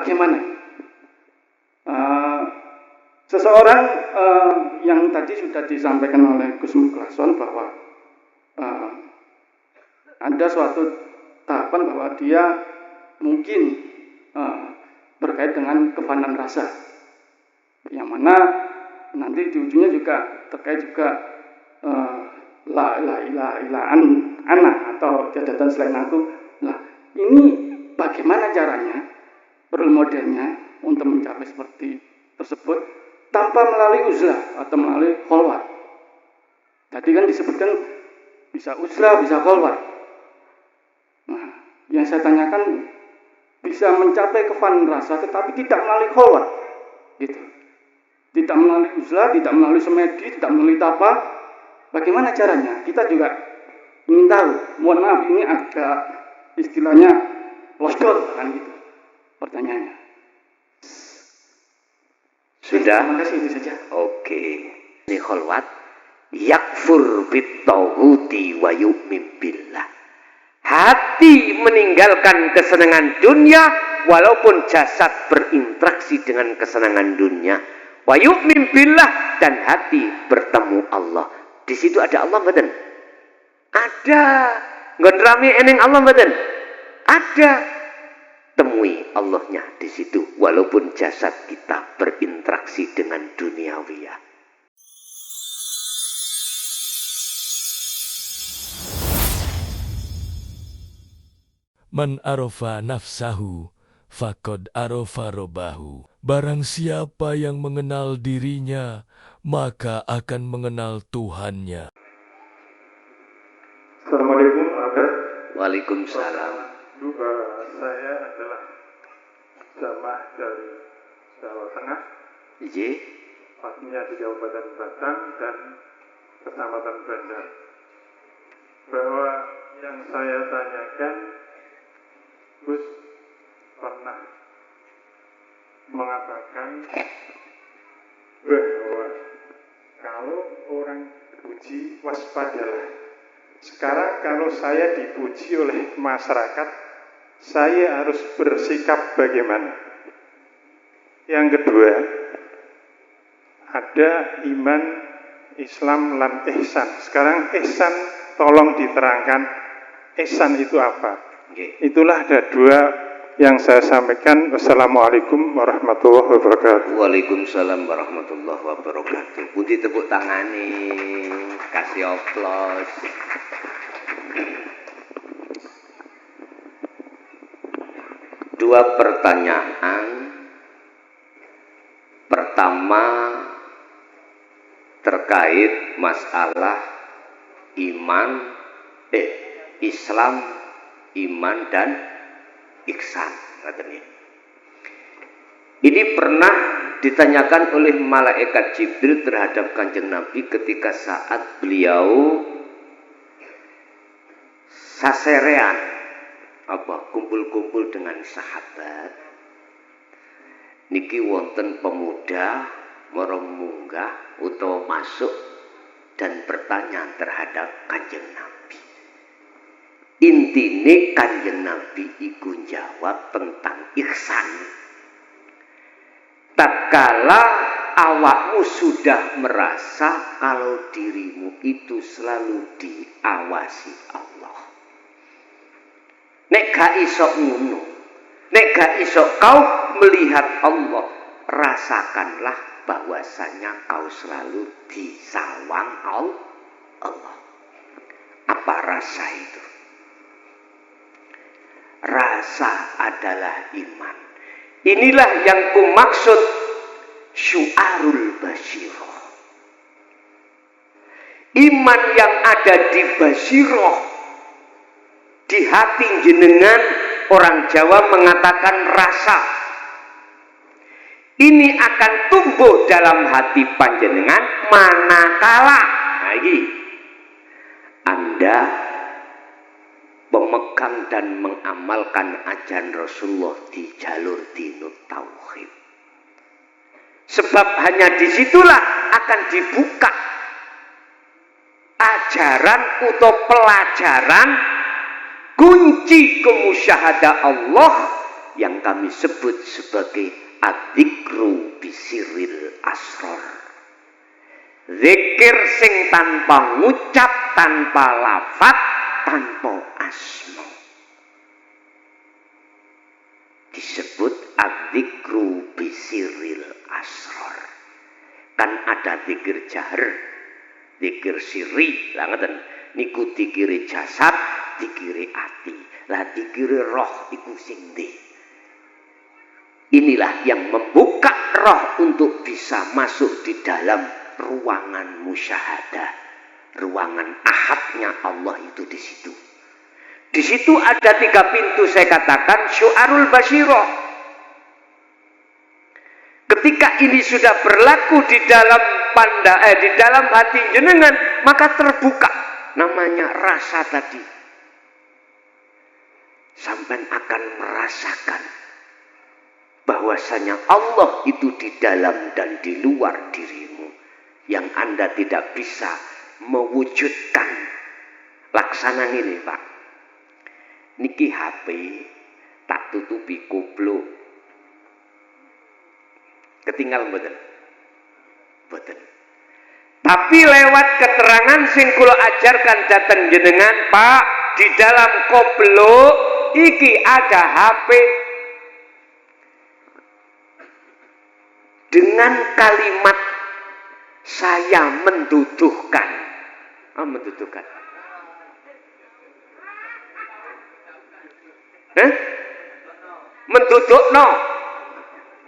bagaimana? Seseorang yang tadi sudah disampaikan oleh Gus Muklason bahwa ada suatu tahapan bahwa dia mungkin berkait dengan kefanaan rasa, yang mana nanti di ujungnya juga terkait juga la ilaha illa ana atau tiada Tuhan selain aku. Nah, ini bagaimana caranya, role modelnya untuk mencapai seperti tersebut tanpa melalui uzlah atau melalui kholwat. Tadi kan disebutkan bisa uzlah, bisa kholwat. Nah, yang saya tanyakan bisa mencapai kefanaan rasa tetapi tidak melalui kholwat, gitu. Tidak melalui uzlah, tidak melalui semedi, tidak melalui tapa. Bagaimana caranya? Kita juga ingin tahu. Mohon maaf, ini agak istilahnya losdol kan gitu pertanyaannya. Sudah? Terima kasih, itu saja. Oke. Ini kholwat yakfur bittauhuti wa yu'min billah. Hati meninggalkan kesenangan dunia walaupun jasad berinteraksi dengan kesenangan dunia. Wa yu'min billah, dan hati bertemu Allah. Di situ ada Allah mboten? Ada. Nggon rame eneng Allah mboten? Ada. Temui Allahnya di situ walaupun jasad kita berinteraksi dengan duniawiyah. Man arafa nafsahu faqad arafa robbahu. Barang siapa yang mengenal dirinya, maka akan mengenal Tuhannya. Assalamualaikum warahmatullahi. Waalaikumsalam. Saya adalah jamaah dari Jawa Tengah, Iya. pastinya di Kabupaten Batang dan Kecamatan Bandar. Bahwa yang saya tanyakan, Gus pernah mengatakan bahwa kalau orang puji, waspadalah. Sekarang kalau saya dipuji oleh masyarakat, saya harus bersikap bagaimana? Yang kedua, ada iman, Islam, dan ihsan. Sekarang ihsan tolong diterangkan, ihsan itu apa? Itulah ada dua yang saya sampaikan. Wassalamualaikum warahmatullahi wabarakatuh. Waalaikumsalam warahmatullahi wabarakatuh. Pundi tepuk tangane, kasih oplos. Dua pertanyaan. Pertama terkait masalah iman, Islam, iman dan ihsan. Ini pernah ditanyakan oleh malaikat Jibril terhadap Kanjeng Nabi ketika saat beliau saserean, kumpul-kumpul dengan sahabat. Niki wonten pemuda marang munggah utawa masuk dan bertanya terhadap Kanjeng Nabi. Intine Kanjeng Nabi iku jawab tentang ihsan. Tatkala awakmu sudah merasa kalau dirimu itu selalu diawasi Allah. Nek gak iso ngono, nek gak iso kau melihat Allah, rasakanlah bahwasanya kau selalu disawang Allah. Apa rasa itu? Rasa adalah iman. Inilah yang kumaksud syu'arul basyirah. Iman yang ada di basyirah, di hati jenengan, orang Jawa mengatakan rasa. Ini akan tumbuh dalam hati panjenengan manakala Anda pemegang dan mengamalkan ajaran Rasulullah di jalur dinut tauhid. Sebab hanya disitulah akan dibuka ajaran atau pelajaran kunci kemusyahadah Allah yang kami sebut sebagai adzikru bisiril asror. Zikir sing tanpa ngucap, tanpa lafaz, tanpa asma. Disebut adzikru bisiril asror. Kan ada zikir jahar, zikir sirri, lah ngoten. Niku dikire jasad, dikire ati. Lah dikire roh iku sing ndi? Inilah yang membuka roh untuk bisa masuk di dalam ruangan musyahadah. Ruangan ahadnya Allah itu di situ. Di situ ada 3 pintu, saya katakan syu'arul basyirah. Ketika ini sudah berlaku di dalam di dalam hati jenengan, maka terbuka namanya rasa tadi. Sampai akan merasakan bahwasanya Allah itu di dalam dan di luar dirimu, yang Anda tidak bisa mewujudkan. Laksana ini, Pak. Niki HP tak tutupi kubluk. Ketinggal mboten? Mboten. Tapi lewat keterangan sing kula ajarkan datang jenengan, Pak, di dalam kubluk iki ada HP dengan kalimat saya menduduhkan. Menduduhkan. Mendudukno.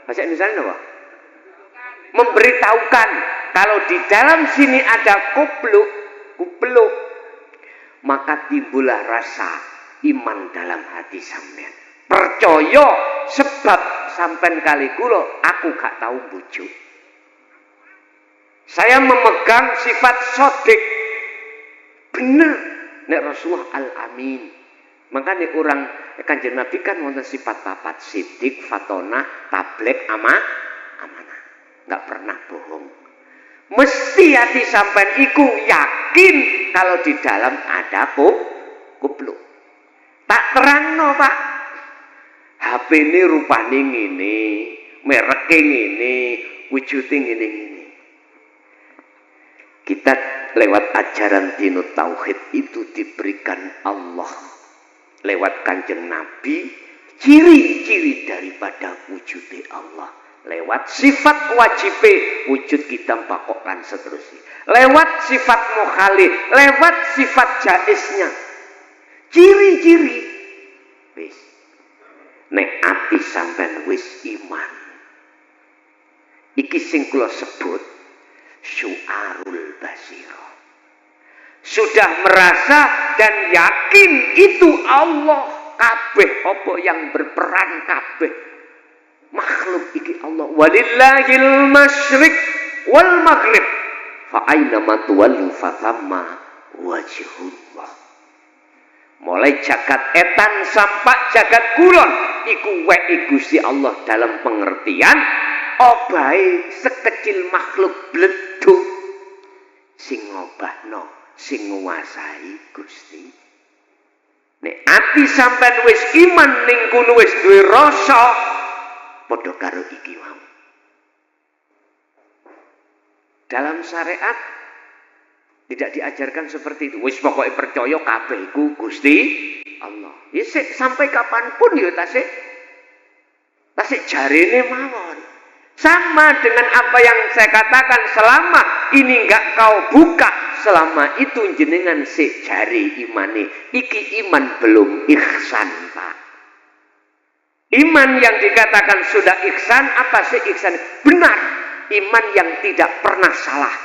Bahasa Indonesia apa? Memberitahukan kalau di dalam sini ada kubluk, maka timbullah rasa iman dalam hati sampean. Percaya sebab sampean kali kula aku gak tahu bujuk. Saya memegang sifat sodik. Bener nek Rasulullah al-amin. Makanya orang Kanjeng Nabi kan wonten sifat papat, sidik, fatona, tablek, amanah. Enggak pernah bohong. Mesti hati sampean iku yakin kalau di dalam ada kubluk. Tak terangno, Pak. HP ini rupane ngene, mereke ngene, wujude ngene-ngene. Kita lewat ajaran dinut tauhid itu diberikan Allah lewat Kanjeng Nabi ciri-ciri daripada wujudnya Allah, lewat sifat wajibe wujud kita pakokkan seterusnya, lewat sifat mukhalif, lewat sifat jaisnya, ciri-ciri wis nek ati sampean wis iman iki sing kula sebut syu'arul basirah. Sudah merasa dan yakin itu Allah kabeh, apa yang berperan kabeh makhluk iki Allah. Walillahil masyriq wal maghrib fa aina ma tuwallu fa thamma wajhullah. Mulai jagat etan sampai jagat kulon iku wae Gusti Allah dalam pengertian obahe sekecil makhluk bleduk sing ngobahno, sing nguasai Gusti. Nek ati sampean wis iman ning kono wis duwe rasa padha karo iki mau. Dalam syariat tidak diajarkan seperti itu. Wis pokoke percaya kabeh iku Gusti Allah. Ya sampai kapanpun ya tasik jarene mawon. Sama dengan apa yang saya katakan, selama ini enggak kau buka, selama itu jenengan sik jari imane. Iki iman belum ihsan, Pak. Iman yang dikatakan sudah ihsan, apa sih ihsan? Benar, iman yang tidak pernah salah.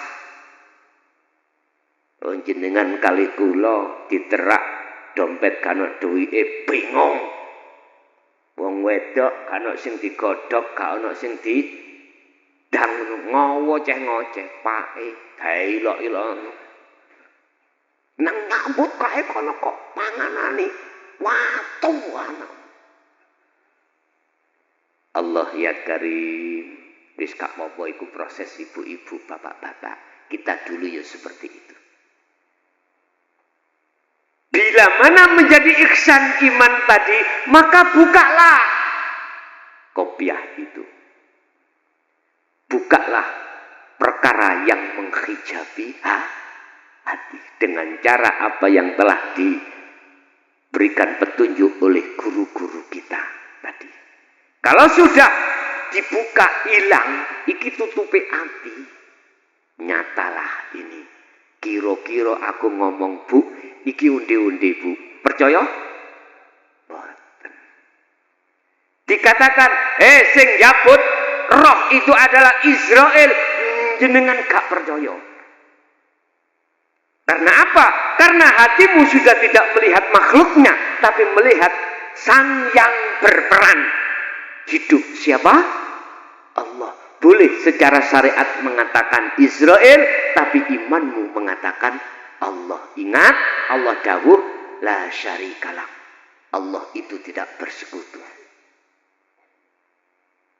Oh, jenengan kali kula diterak dompet kana duwike bingung. Wong wedok kana sing digodhog, gak ana sing di dang ngowo ceh ngoceh pake gawe ilok-ilok. Nang nyambut kae kono kok panganane watu ana. Allah ya Karim. Wis gak apa-apa iku proses ibu-ibu, bapak-bapak. Kita dulu ya seperti itu. Bila mana menjadi ihsan iman tadi, maka bukalah kopiah itu. Bukalah perkara yang menghijabi hati dengan cara apa yang telah diberikan petunjuk oleh guru-guru kita tadi. Kalau sudah dibuka hilang, iki tutupi hati, nyatalah ini. Kira-kira aku ngomong bu, iki unde-unde bu, percaya? Boten. Dikatakan, sing nyabut roh itu adalah Israel, jenengan gak percaya. Karena apa? Karena hatimu sudah tidak melihat makhluknya, tapi melihat sang yang berperan hidup. Siapa? Allah. Boleh secara syariat mengatakan Israel, tapi imanmu mengatakan Allah. Ingat, Allah dawuh la syarikalah. Allah itu tidak bersekutu.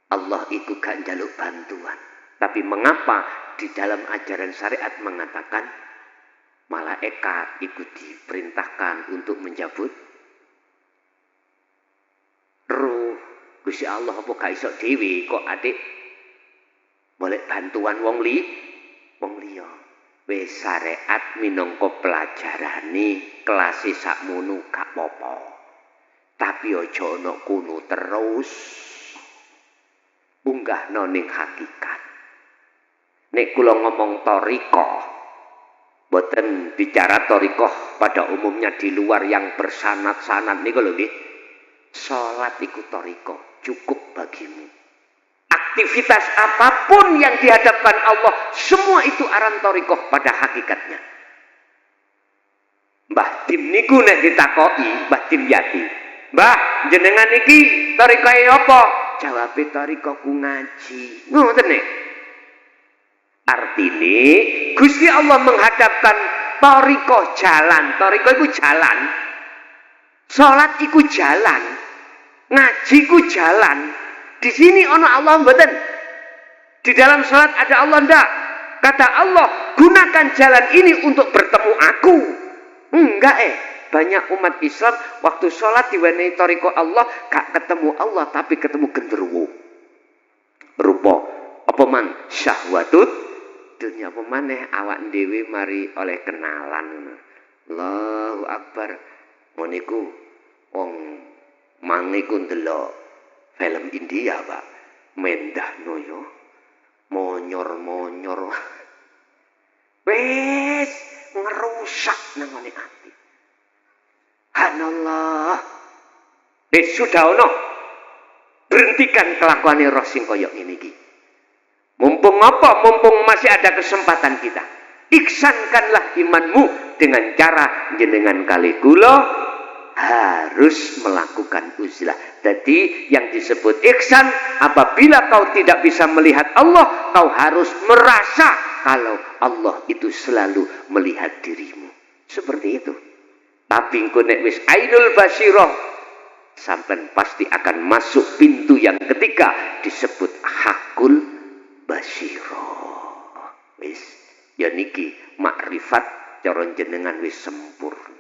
Allah itu gak njaluk bantuan. Tapi mengapa di dalam ajaran syariat mengatakan malaikat itu diperintahkan untuk menjabut ruh? Gusti Allah apa gak iso dhewe kok adik boleh bantuan wong liya. Wis syariat minangka pelajarane kelas sakmono gak apa-apa. Tapi aja ana kono terus. Unggahno ning hakikat. Nek kula ngomong thariqah, boten bicara thariqah pada umumnya di luar yang bersanad-sanad niku lho nggih. Salat iku thariqah, cukup bagimu. Aktivitas apapun yang dihadapkan Allah, semua itu aran thariqah pada hakikatnya. Mbah Dim niku nek ditakoki, Mbah Dim Yati, "Mbah, jenengan iki thariqahe apa?" Jawabe thariqahku ngaji. Ngoten nek. Artine Gusti Allah menghadapkan thariqah jalan. Thariqah iku jalan. Salat iku jalan. Ngaji ku jalan. Di sini ana Allah mboten? Di dalam salat ada Allah ndak? Kata Allah, gunakan jalan ini untuk bertemu aku. Enggak banyak umat Islam waktu salat diwenehi thariqah Allah gak ketemu Allah tapi ketemu genderuwo. Rupa apa man syahwatut dunya apa maneh awak dhewe mari oleh kenalan. Allahu Akbar. Moniku wong mangiku ndelok film India, Pak. Mendahno yo. Monyor-monyor. Wes ngerusak nang ngene ati. Hanallah. Sudah ono. Berhentikan kelakuane roh sing kaya ngene iki. Mumpung apa? Mumpung masih ada kesempatan kita. Iksankanlah imanmu dengan cara jenengan kali kula harus melakukan uzlah. Jadi yang disebut ihsan, apabila kau tidak bisa melihat Allah, kau harus merasa kalau Allah itu selalu melihat dirimu. Seperti itu. Tapi engko nek wis ainul basirah, sampean pasti akan masuk pintu yang ketiga disebut hakul basirah. Wis ya niki makrifat cara jenengan wis sempurna.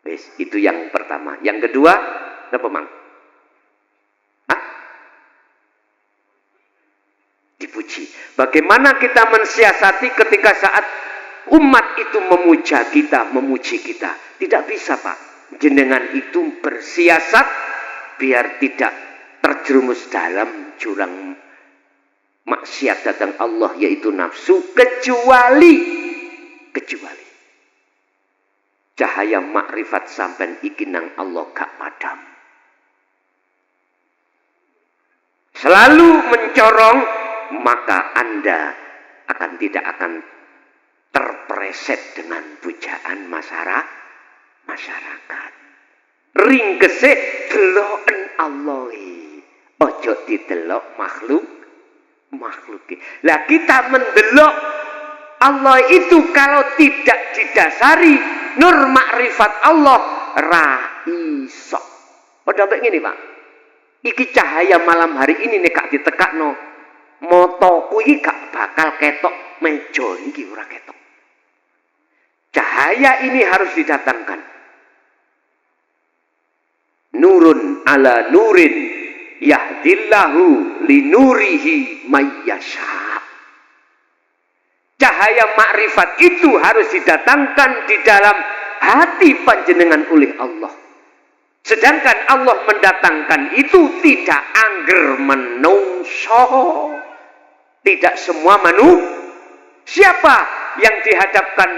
Wis itu yang pertama. Yang kedua apa mang? Dipuji. Bagaimana kita mensiasati ketika saat umat itu memuja kita, memuji kita? Tidak bisa, Pak. Jenengan itu bersiasat biar tidak terjerumus dalam jurang maksiat datang Allah yaitu nafsu kecuali cahaya makrifat sampean iki nang Allah gak padam. Selalu mencorong, maka Anda tidak akan terpreset dengan pujaan masyarakat. Ringkese deloken Allah. Ojo didelok makhluk. Lah kita mendelok Allah itu kalau tidak didasari nur makrifat Allah ra iso. Padha mek ngene, Pak. Iki cahaya malam hari ini nek gak ditekakno, mataku iki gak bakal ketok meja iki ora ketok. Cahaya ini harus didatangkan. Nurun ala nurin yahdillahu linurihi mayyasha. Cahaya makrifat itu harus didatangkan di dalam hati panjenengan oleh Allah. Sedangkan Allah mendatangkan itu tidak angger menungso. Tidak semua siapa yang dihadapkan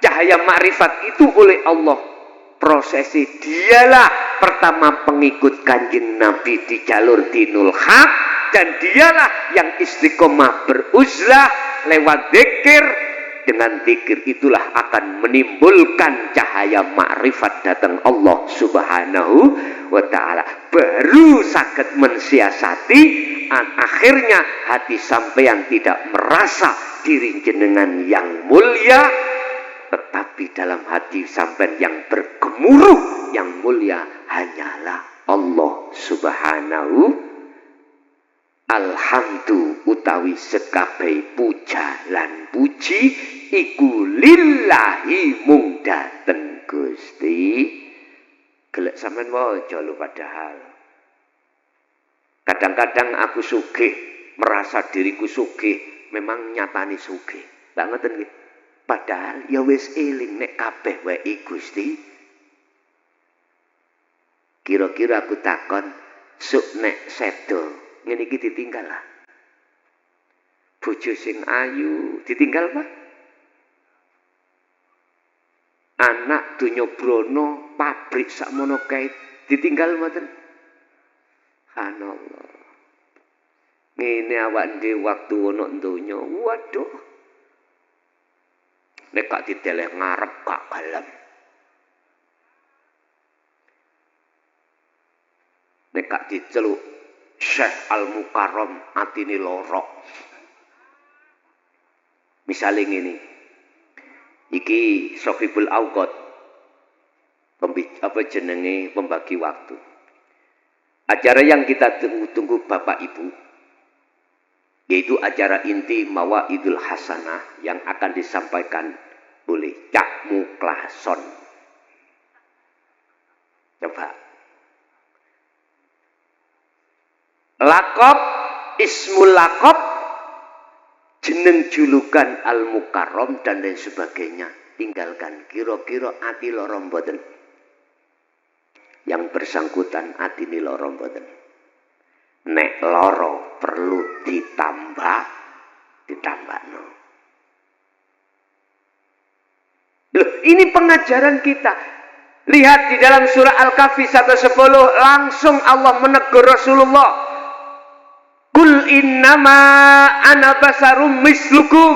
cahaya makrifat itu oleh Allah. Prosesi dialah pertama pengikut kanjeng Nabi di jalur dinul haq, dan dialah yang istiqomah beruzlah lewat zikir. Dengan zikir itulah akan menimbulkan cahaya makrifat datang Allah Subhanahu wa ta'ala. Baru saged mensiasati, akhirnya hati sampeyan tidak merasa diri jenengan yang mulia, tetapi dalam hati sampeyan yang bergemuruh, yang mulia hanyalah Allah Subhanahu. Alhamdu utawi sekabeh puja lan puji iku lillahi mung daten Gusti. Gelek sampean waca lho, padahal kadang-kadang aku sugih, merasa diriku sugih, memang nyatani sugih. Lah ngoten nggih. Padahal ya wis eling nek kabeh wae Gusti. Kira-kira aku takon, suk nek sedo ngene iki ditinggal lah. Bojo sing ayu ditinggal Pak. Anak donya brono, pabrik sakmono kae ditinggal mboten. Subhanallah. Ngene awak dhewe waktu ana donya, waduh. Nek gak diteleh ngarep gak kalem. Nek gak diceluk Syekh Al-Mukarram atine loro. Misale ngene. Iki Sohibul Auqat. Pembagi waktu. Acara yang kita tunggu-tunggu Bapak Ibu, yaitu acara inti Mawaidul Hasanah yang akan disampaikan oleh Cak Muklason. Coba. Lakob, ismul lakob, jeneng julukan Al-Mukarram dan lain sebagainya. Tinggalkan, kira-kira ati loro mboten. Yang bersangkutan ati ni loro mboten. Nek loro perlu ditambahno. Loh, ini pengajaran kita. Lihat di dalam surah Al-Kahfi 110 langsung Allah menegur Rasulullah. Kul innama ana basarum mislukum.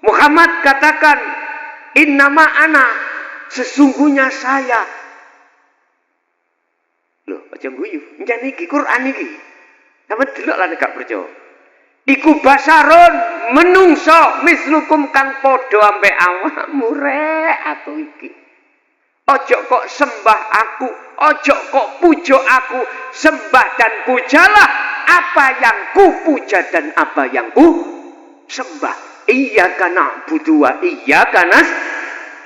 Muhammad katakan, innama ana, sesungguhnya saya. Loh, aja guyu. Njan iki Quran iki. Sampe delok lah nek gak percaya. Iku basarun menungso mislukum kang padha ambek awakmu rek atu iki. Ojo kok sembah aku, ojo kok puja aku, sembah dan pujalah apa yang ku puja dan apa yang ku sembah. Iyyaka na'budu wa iyyaka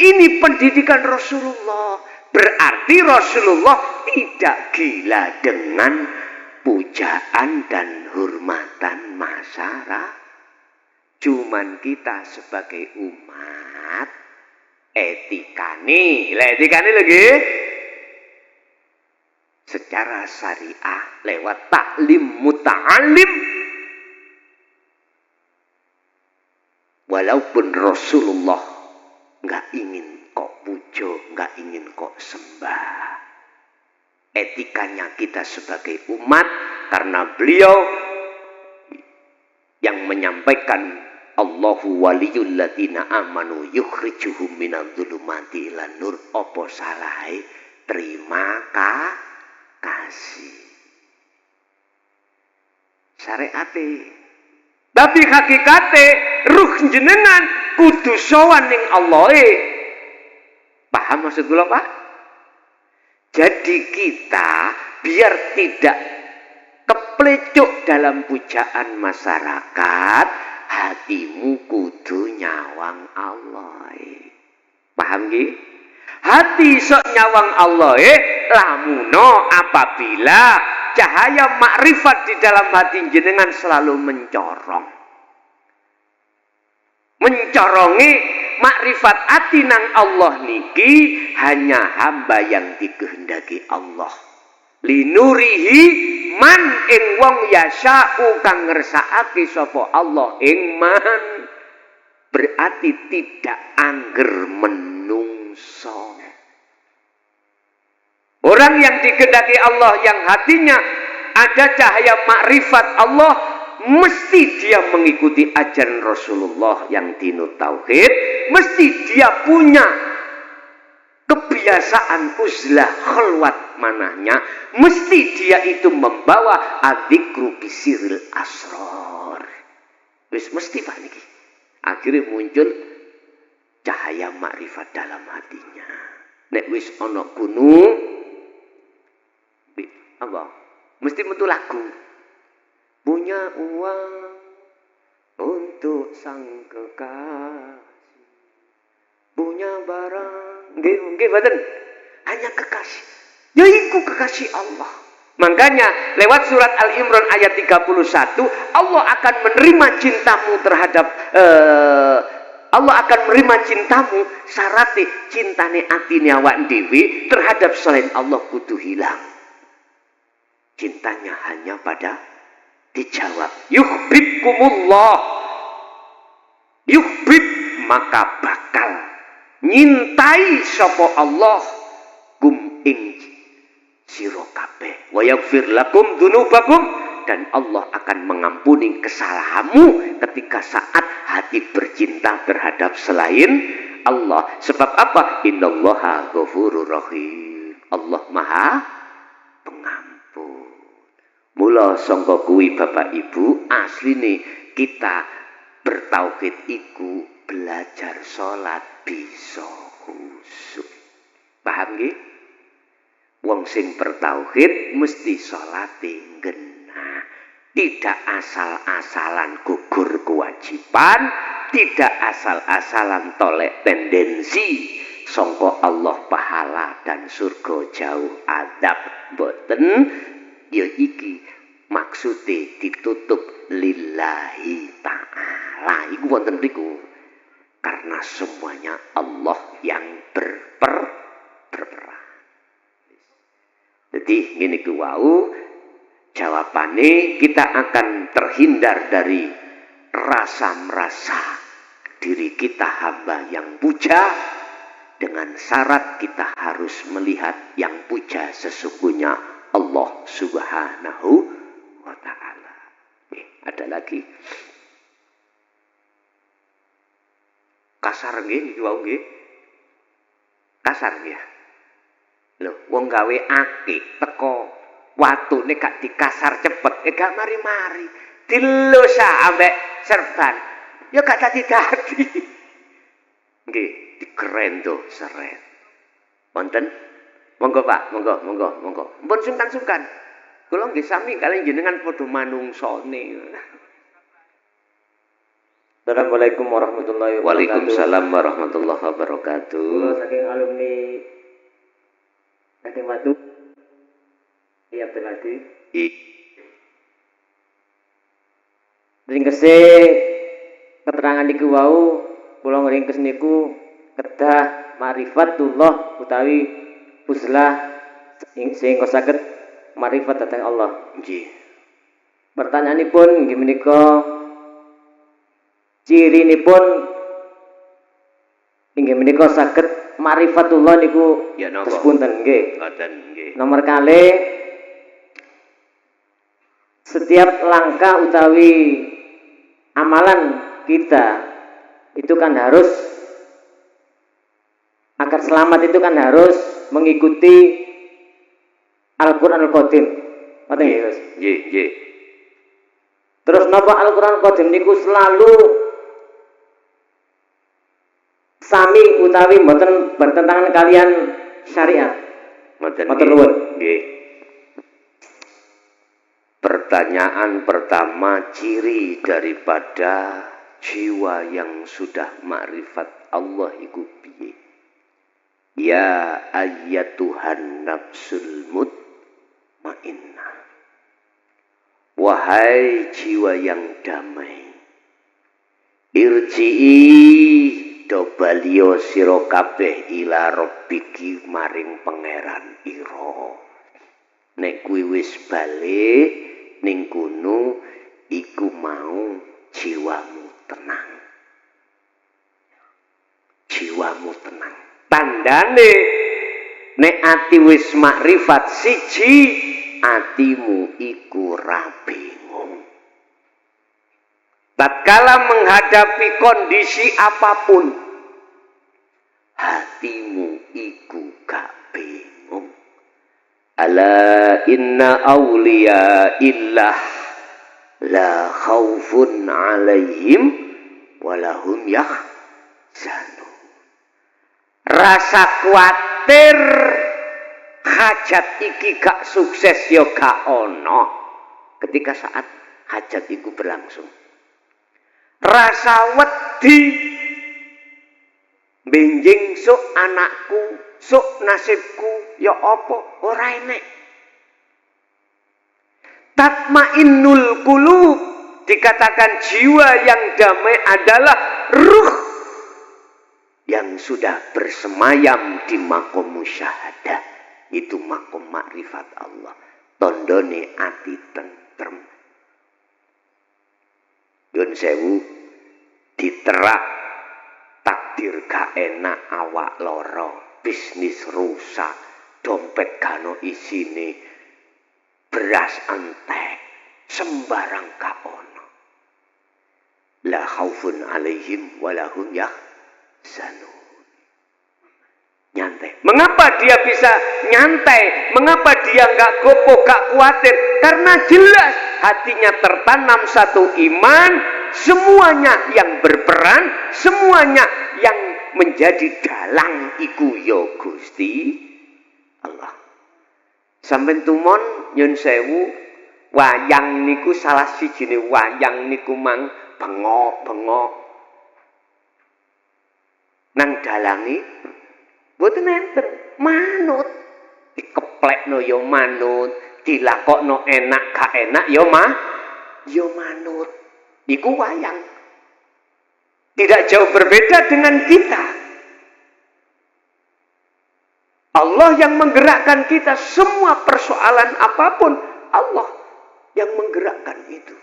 ini pendidikan Rasulullah. Berarti Rasulullah tidak gila dengan pujaan dan hormatan masyarakat. Cuman kita sebagai umat etikane lagi secara syariah lewat taklim muta'alim. Walaupun Rasulullah nggak ingin kok puja, nggak ingin kok sembah. Etikanya kita sebagai umat, karena beliau yang menyampaikan Allahu waliyul ladzina amanu yukhrijuhum minadh dhulumati ilan nur. Apa salahe? Terima kasih. Syariate. Tapi hakikate ruh jenengan kudu sowan ning Allah. Paham maksud kula, Pak? Jadi kita biar tidak keplecuk dalam pujaan masyarakat, hatimu kudu nyawang Allah. Paham nggih? Hati sok nyawang Allah lamuno apabila cahaya makrifat di dalam hati jenengan selalu mencorong. Mencorongi makrifat hati nang Allah niki hanya hamba yang dikehendaki Allah. Linurihi man ing wong yasha'u kang ngersakake sapa Allah ing man. Berarti tidak angger menungso. Orang yang dikehendaki Allah yang hatinya ada cahaya makrifat Allah, mesti dia mengikuti ajaran Rasulullah yang dinut tauhid, mesti dia punya kebiasaan uzlah khalwat manahnya, mesti dia itu membawa adzikru bisiril asrar. Wis mesti Pak niki. Akhirnya muncul cahaya makrifat dalam hatinya. Nek wis ana gunung apa? Mesti metu lagu. Punya uang untuk sang kekasih. Punya barang. Nggih mboten. Hanya kekasih. Ya iku kekasih Allah. Makanya lewat surat Al-Imran ayat 31 Allah akan menerima cintamu terhadap Allah akan menerima cintamu syaratnya cintane atine awak dhewe terhadap selain Allah kudu hilang. Cintanya hanya pada dijawab yuhibbukumullah. Yuhib maka bakal nyintai sapa Allah kum ing sira kabeh wa yaghfir lakum dzunubakum dan Allah akan mengampuni kesalahanmu ketika saat hati bercinta terhadap selain Allah. Sebab apa? Innallaha ghafurur rahim. Allah Maha Pengampun. Mula sangka kuwi Bapak Ibu, asline kita bertauhid iku belajar salat bisa khusyuk. Paham nggih? Wong sing bertauhid mesti salate genah. Tidak asal-asalan gugur kewajiban, tidak asal-asalan tolek tendensi sangka Allah pahala dan surga jauh adab boten. Ya iki maksude ditutup lillahi ta'ala. Iku wonten niku. Karena semuanya Allah yang berperan. Jadi ngene ku wau jawabane kita akan terhindar dari rasa merasa diri kita hamba yang puja dengan syarat kita harus melihat yang puja sesungguhnya Allah Subhanahu wa taala. Ada lagi. Kasar nggih niki wau nggih. Kasar nggih. Lho, wong gawe akik teko watune gak dikasar cepet, gak mari-mari. Dilusa ambek serban. Ya gak dadi-dadi. Nggih, dikrendo seret. Wonten? Monggo Pak, monggo. Mpun sungkan-sungkan. Kula nggih sami kalian jenengan padha manungsane. Assalamualaikum warahmatullahi wabarakatuh. Waalaikumsalam warahmatullahi wabarakatuh. Kula saking alumni Saking Watu. Iya berarti. Ringkese keterangan niku wau kula ngringkes niku kedah ma'rifatullah utawi uzlah sehingga saged ma'rifat dhateng Allah. Nggih. Pertanyaanipun nggih menika cirinipun inggih menika saged ma'rifatullah niku ya napa? Sepunten nggih. Ngoten nggih. Nomor kali setiap langkah utawi amalan kita itu kan harus agar selamat itu kan harus mengikuti Al-Qur'anul Qadim. Ngoten nggih, Mas? Nggih. Terus napa Al-Qur'anul Qadim niku selalu sami utawi mboten bertentangan kalian syariat. Ngoten nuwun. nggih. Pertanyaan pertama, ciri daripada jiwa yang sudah ma'rifat Allah iku piye? Ya ayyatuhan nafsul mutmainnah. wahai jiwa yang damai, irji'i do balio sira kabeh ila rabbiki maring pangeran ira. Nek kuwi wis balik ning kono iku mau jiwamu tenang. Jiwamu tenang. Tandane nek ati wis makrifat siji, atimu iku ra bingung. Tatkala menghadapi kondisi apapun, hatimu iku gak bingung. Ala inna awliya illah la khaufun alaihim walahum yahzanun. Rasa kuatir hajat iki gak sukses ya gak ono ketika saat hajat iku berlangsung. Rasa wedi benjing sok anakku, sok nasibku ya apa ora enek. Tatmainnul qulub, dikatakan jiwa yang damai adalah ruh yang sudah bersemayam di makom musyahadah. Itu makom makrifat Allah. Tondone ati tentrem. Yun sewu diterak takdir gak enak, awak loro, bisnis rusak, dompet gano isine, beras entek, sembarang gak ono. La khaufun alaihim walahum yahzanun. Nyantai. Mengapa dia bisa nyantai? Mengapa dia gak gopoh, gak khawatir? Karena jelas hatinya tertanam satu iman, semuanya yang berperan, semuanya yang menjadi dalang iku ya Gusti Allah. Sampai tumon nyun sewu, wayang niku salah sijine wayang niku mang bengok-bengok nang dalangi boten enten manut, dikeplekno ya manut, dilakokno enak gak enak ya manut. Iku wayang. Tidak jauh berbeda dengan kita. Allah yang menggerakkan kita, semua persoalan apapun Allah yang menggerakkan itu.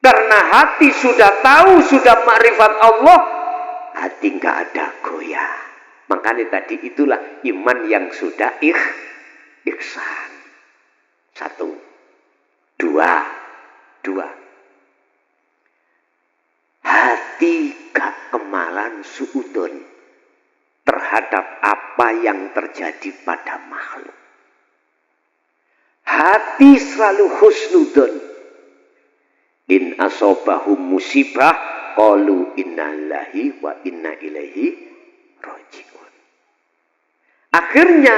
Karena hati sudah tahu, sudah makrifat Allah, hati enggak ada goyah. Makanya tadi itulah iman yang sudah ihsan. 1, 2. Hati gak kemalan suudon terhadap apa yang terjadi pada makhluk. Hati selalu husnudon. In asobahum musibah qalu innallahi wa inna ilaihi rajiun. Akhirnya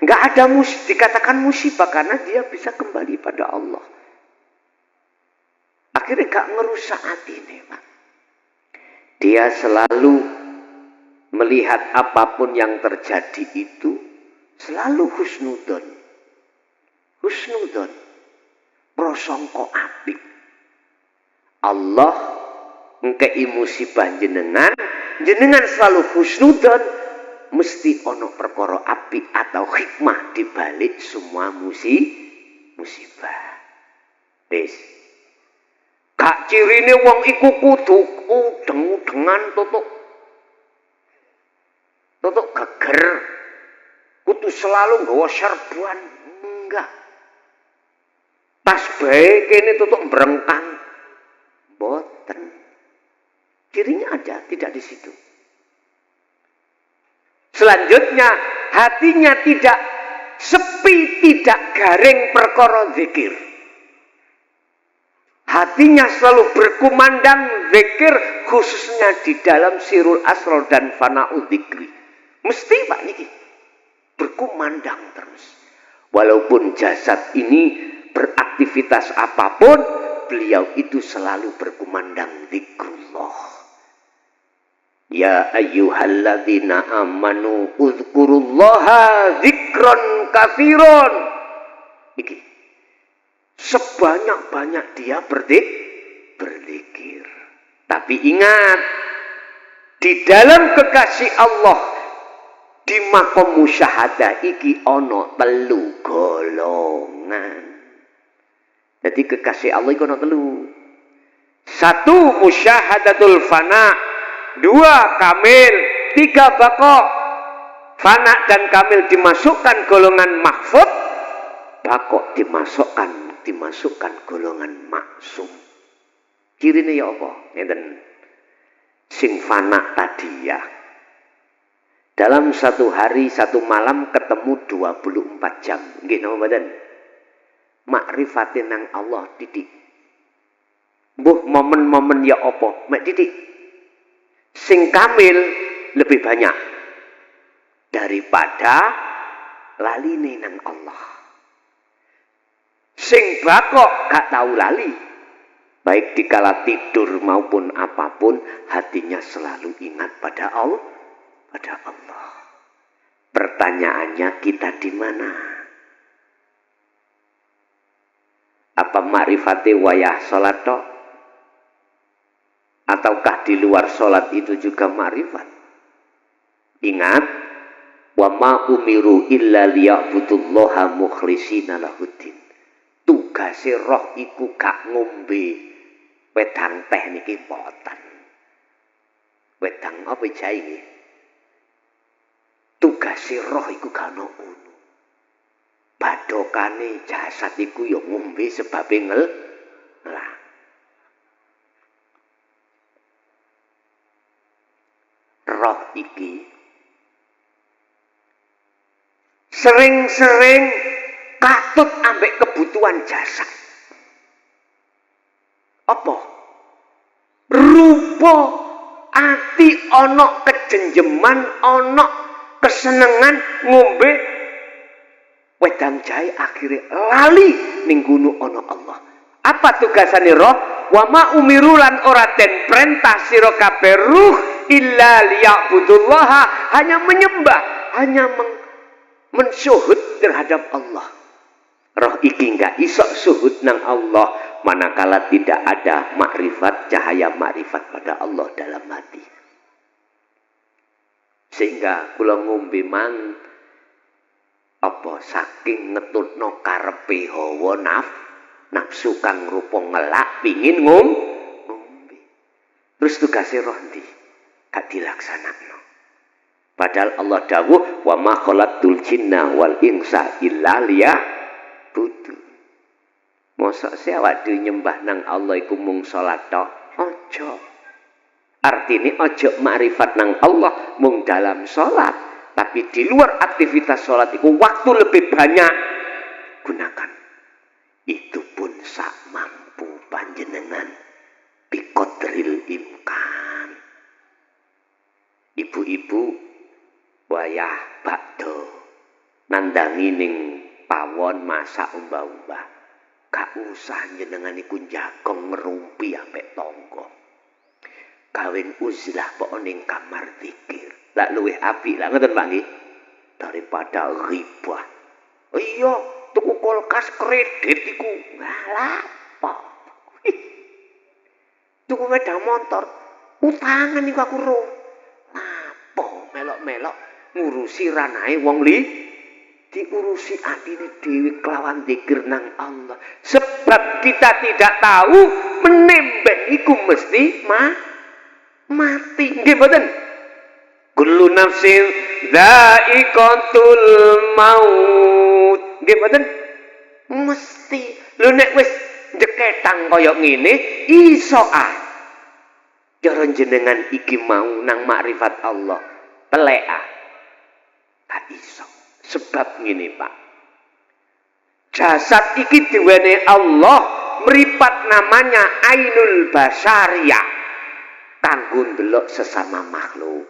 nggak ada dikatakan musibah karena dia bisa kembali pada Allah. Akhirnya gak ngerusak hati ini, Pak. Dia selalu melihat apapun yang terjadi itu selalu husnudon. Husnudon. Prasangka apik. Allah ngkei musibah jenengan selalu husnudon, mesti ono perkara apik atau hikmah di balik semua musibah. Wis. Gak cirine wong iku kudu udeng-udengan tutuk geger, kudu selalu nggawa serbuan, enggak. Tas bae kene tutuk brengkang, boten. Cirinya ada, tidak di situ. Selanjutnya, hatinya tidak sepi, tidak garing perkara zikir. Hatinya selalu berkumandang zikir, khususnya di dalam sirul asrar dan fana'u zikri. Mesti Pak niki berkumandang terus. Walaupun jasad ini beraktivitas apapun, beliau itu selalu berkumandang zikrullah. Ya ayyuhalladzina amanu uzkurullaha zikron katsiron. Iki Sebanyak-banyak dia berzikir. Tapi ingat, di dalam kekasih Allah, di makom musyahadah iki ono telu golongan. Jadi kekasih Allah iki ono telu. Satu, musyahadatul fana. Dua, kamil. Tiga, bako. Fana dan kamil dimasukkan golongan mahfud. Bako dimasukkan golongan maksum. Cirine ya apa? Ngeten. Sing fana tadi ya. Dalam satu hari, satu malam ketemu 24 jam. Nggih napa mboten? Makrifatin nang Allah titik. Mbuh momen-momen ya apa? Mek titik. Sing kamil lebih banyak daripada laline nang Allah. Sing bakok gak tahu lali. Baik dikala tidur maupun apapun, hatinya selalu ingat pada Allah. Pertanyaannya, kita di mana? Apa makrifate wayah salat tok? Ataukah di luar salat itu juga makrifat? Ingat, wa ma umiru illa liya'budullaha mukhlishina lahuddin. Tugase roh iku gak ngombe wedang teh niki mboten. Wedang apa jae nggih? Tugase roh iku gak ono ngono. Badokane jasad iku ya ngombe sebabe ngelah. Roh iki sering-sering katut ambek kebutuhan jasad. Apa? Rupa ati ana kejenjeman, ana kesenengan ngombe wedang jahe, akhirnya lali ning gunu ana Allah. Apa tugasane roh? Wa ma umiru lan ora den perintah sira kabeh ruh illa liya'budullaha, hanya menyembah, hanya mensyuhud terhadap Allah. Roh iki enggak iso syuhud nang Allah manakala tidak ada makrifat, cahaya makrifat pada Allah dalam hati. Sehingga kula ngombe mang apa saking ngetutno karepe hawa nafsu kang rupa ngelak pingin ngombe. Terus tugase roh ndi? Gak dilaksanakno. Padahal Allah dawuh wa ma khalaqtul jinna wal insa illa liya'budun. Mosok sih awak dhewe nyembah nang Allah iku mung salat tok? Aja. Artine aja makrifat nang Allah mung dalam salat, tapi di luar aktivitas salat iku waktu lebih banyak gunakan. Itu pun sak mampu panjenengan biqadril imkan. Ibu-ibu wayah bakdo nandangi ning pawon masak umbah-umbah. Gak usah jenengan iku njagong ngerumpi ambek tangga. Kawin uzlah pokok ning kamar zikir. Lak luwih apik lah ngoten Pak nggih. Daripada ghibah. Oh iya, tuku kulkas kredit iku. Lah apa? Tuku sepeda motor utangan iku aku ro. Apa melok-melok ngurusi ranahe wong diurusi atine dhewe kelawan zikir nang Allah. Sebab kita tidak tahu menembak iku mesti mati. Nggih mboten? Kullu nafsin dha'iqatul maut. Nggih mboten? Mesti. Lho nek wis jeketang kaya ngene iso cara jenengan iki mau nang makrifat Allah telek gak iso. Sebab ngene Pak, jasad iki diwene Allah meripat namanya ainul basariyah, kanggo ndelok sesama makhluk.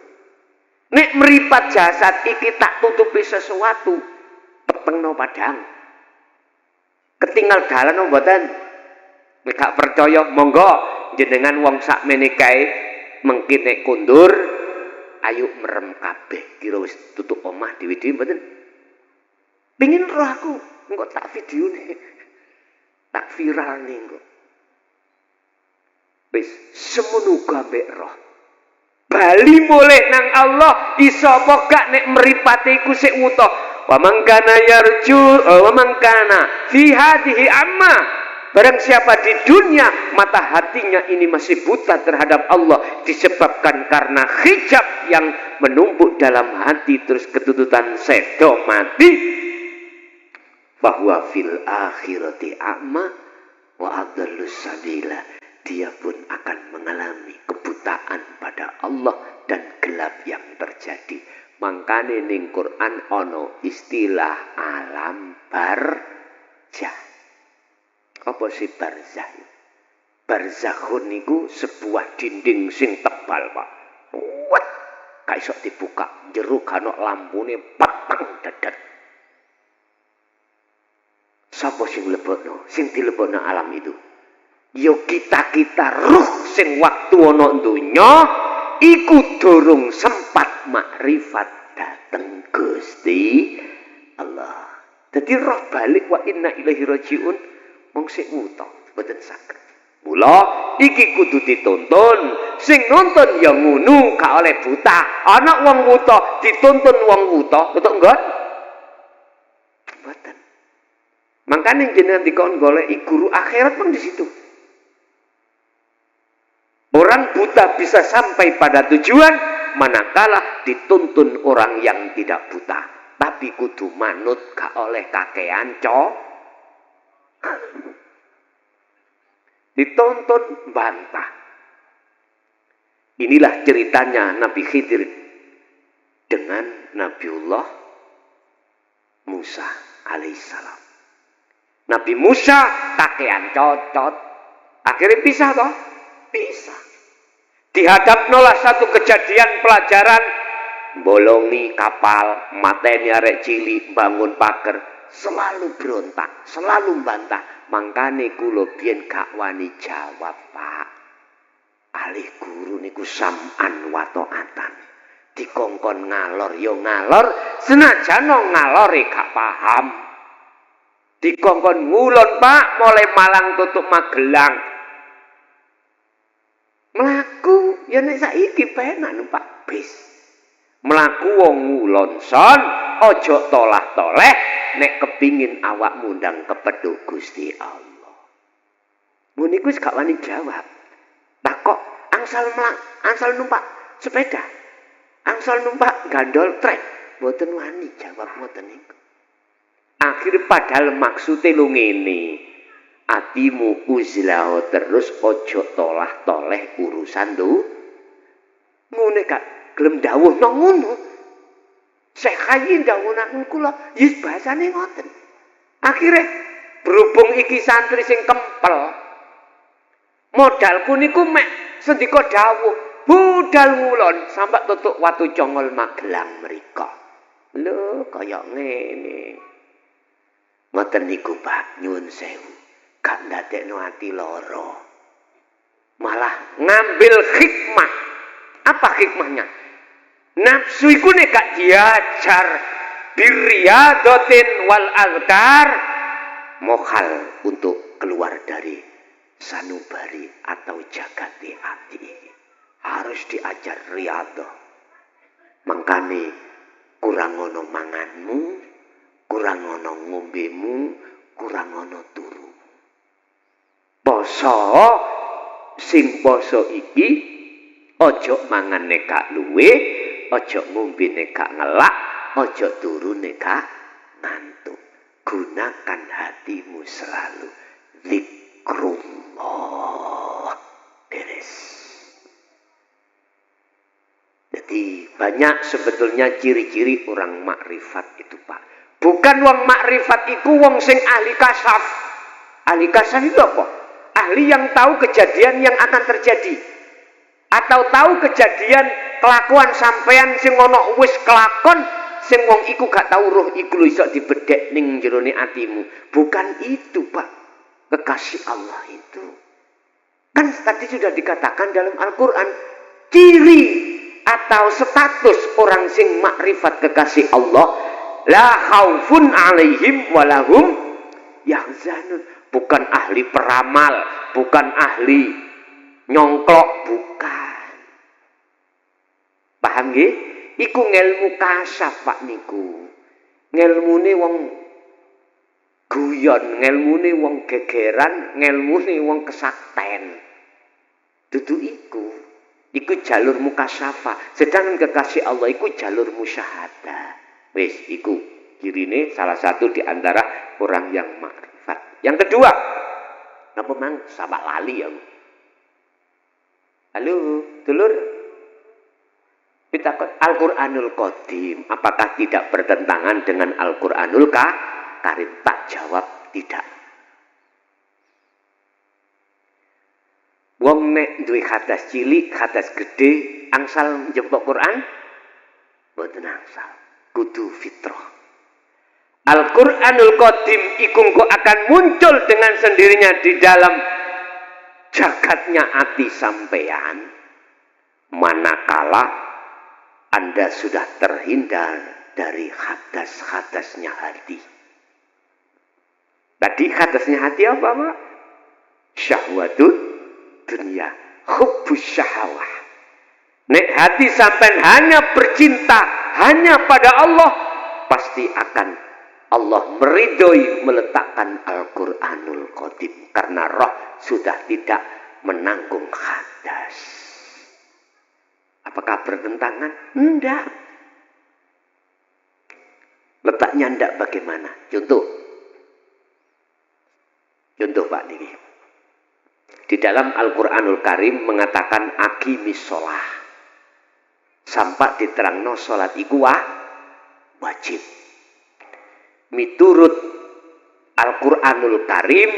Nek meripat jasad iki tak tutupi sesuatu, petengno padang. Ketinggal dalan mboten? Nek gak percaya monggo jenengan wong sakmene kae mengki nek kundur ayo merem kabeh kira wis tutup omah dhewe-dhewe mboten? Pingin roh aku, engko tak videone. tak viral nih kok. Wis semono gambek roh. Bali mulih nang Allah iso apa gak nek mripate iku sik wuta. Wa man kana yarju wa man kana fi hadhihi amma. Barang siapa di dunia mata hatinya ini masih buta terhadap Allah disebabkan karena hijab yang menumpuk dalam hati terus ketututan sedo mati. Bahwa fil akhirati amma wa adallus sabila. Dia pun akan mengalami kebutaan pada Allah dan gelap yang terjadi. Makanya ning Quran ono istilah alam barzah. Apa sih barzah? Barzakhun niku sebuah dinding sing tebal, Pak. Kuat, gak iso dibuka. Jero kan lampune peteng dadat. Sapa sing lebokno? Sing dilebokno alam itu? Yo kita ruh sing waktu ana donya iku durung sempat makrifat dateng Gusti Allah. Dadi roh balik wa inna ilaihi rajiun mong sik wuta mboten saged. Mula iki kudu dituntun. Sing nonton ya ngono gak oleh buta. Ana wong wuta dituntun wong wuta, betul enggak? Mboten. Makane jenengan dikon goleki guru akhirat pun di situ. Orang buta bisa sampai pada tujuan manakala dituntun orang yang tidak buta. Tapi kudu manut gak oleh kakean dituntun bantah. Inilah ceritanya Nabi Khidir dengan Nabiullah Musa alaihissalam. Nabi Musa kakean cocot. Akhirnya pisah toh? Pisah. Dihadapnolah satu kejadian pelajaran, bolongi kapal, mateni arek cilik, bangun pager, selalu berontak, selalu bantah. Mangkane kula biyen gak wani jawab, Pak. Alih guru niku sam'an wa ta'atan. Dikongkon ngalor yo ngalor, senajan ngalore gak paham. Dikongkon ngulon, Pak, mulai Malang tutup Magelang. Melaku, ya nek saiki penak numpak bis. Melaku wong ngulon son, ojo tolah-toleh, nek kepingin awak mundang kepedhuk Gusti Allah. Mun iku wis gak wani jawab. Takok angsal numpak sepeda. Angsal numpak gandol trek, mboten wani jawab ngoten niku. Akhir padahal maksude lu ngene. Atimu uzlah terus ojo tolah toleh urusan tu. Ngene gak gelem dawuh nang ngono. Sekhayi dawuhaken kula yis bahasane ngoten. Akhire berhubung iki santri sing kempel. Modalku niku mek sendika dawuh, budal ngulon sampai tutuk watu congol Magelang mriko. Lho kaya ngene. Ngoten niku Pak, nyuwun sewu. Gak ndadekno ati loro. Malah ngambil hikmah. Apa hikmahnya? Nafsu iku nek gak diajar birriyadatin wal azkar, mohal untuk keluar dari sanubari atau jagati hati. Harus diajar riyadhah. Mangkane kurang ono manganmu, kurang ono ngombemu, kurang ono turu. Poso sing poso iki ojo mangan nek gak luwe, ojo ngombe nek gak ngelak, ojo turu nek gak ngantuk. Gunakan hatimu selalu zikrullah. Beres. Jadi banyak sebetulnya ciri-ciri orang makrifat itu, Pak. Bukan wong makrifat iku wong sing ahli kasaf. Ahli kasaf itu apa? Ahli yang tahu kejadian yang akan terjadi. Atau tahu kejadian kelakuan sampean sing ono wis kelakon sing wong iku gak tahu roh iku lho iso dibedhek ning jerone atimu. Bukan itu, Pak. Kekasih Allah itu. Kan tadi sudah dikatakan dalam Al-Qur'an, ciri atau status orang sing makrifat kekasih Allah, la khaufun alaihim walahum yahzanun. bukan ahli peramal, bukan ahli nyongklok, bukan. Paham nggih? Iku ngelmu kasaf Pak niku. Ngelmune wong guyon, ngelmune wong gegeran, ngelmune wong kesakten. Dudu iku. Iku jalur mukasyafa. Sedangkan kekasih Allah iku jalur musyahadah. Wis, iku kirine salah satu di antara orang yang makrifat. Yang kedua, apa mang sabak lali ya? Halo, dulur. Pitakon Al-Qur'anul Qadim, apakah tidak bertentangan dengan Al-Qur'anul Karim? Tak jawab tidak. Wong nek duwe hadas cilik, hadas gede, angsal njempok Quran? Mboten angsal. Kudu fitrah. Al-Qur'anul Qadim iku kok akan muncul dengan sendirinya di dalam jagatnya hati sampean manakala Anda sudah terhindar dari hadas-hadasnya hati. Tadi hadasnya hati apa, Pak? Syahwatul dunia, hubbus syahwah. Nek hati sampean hanya bercinta hanya pada Allah, pasti akan Allah meridhoi meletakkan Al-Qur'anul Qadim karena roh sudah tidak menanggung hadas. Apakah bertentangan? Enggak. Letaknya enggak bagaimana? Contoh Pak niki. Di dalam Al-Qur'anul Karim mengatakan aqimis sholah. Sampai diterangno sholat iku wajib. Miturut Al-Qur'anul Karim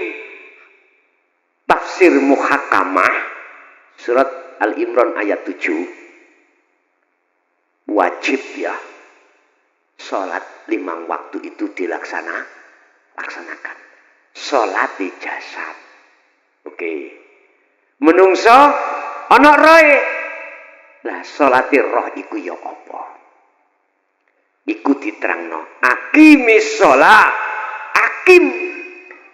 tafsir muhakamah surat Al-Imran ayat 7 wajib ya sholat 5 waktu itu laksanakan. Sholat di jasad. Oke. Menungso ana roe. Lah sholati roh iku ya apa? Iku diterangno. Aqimis sholat. Aqim.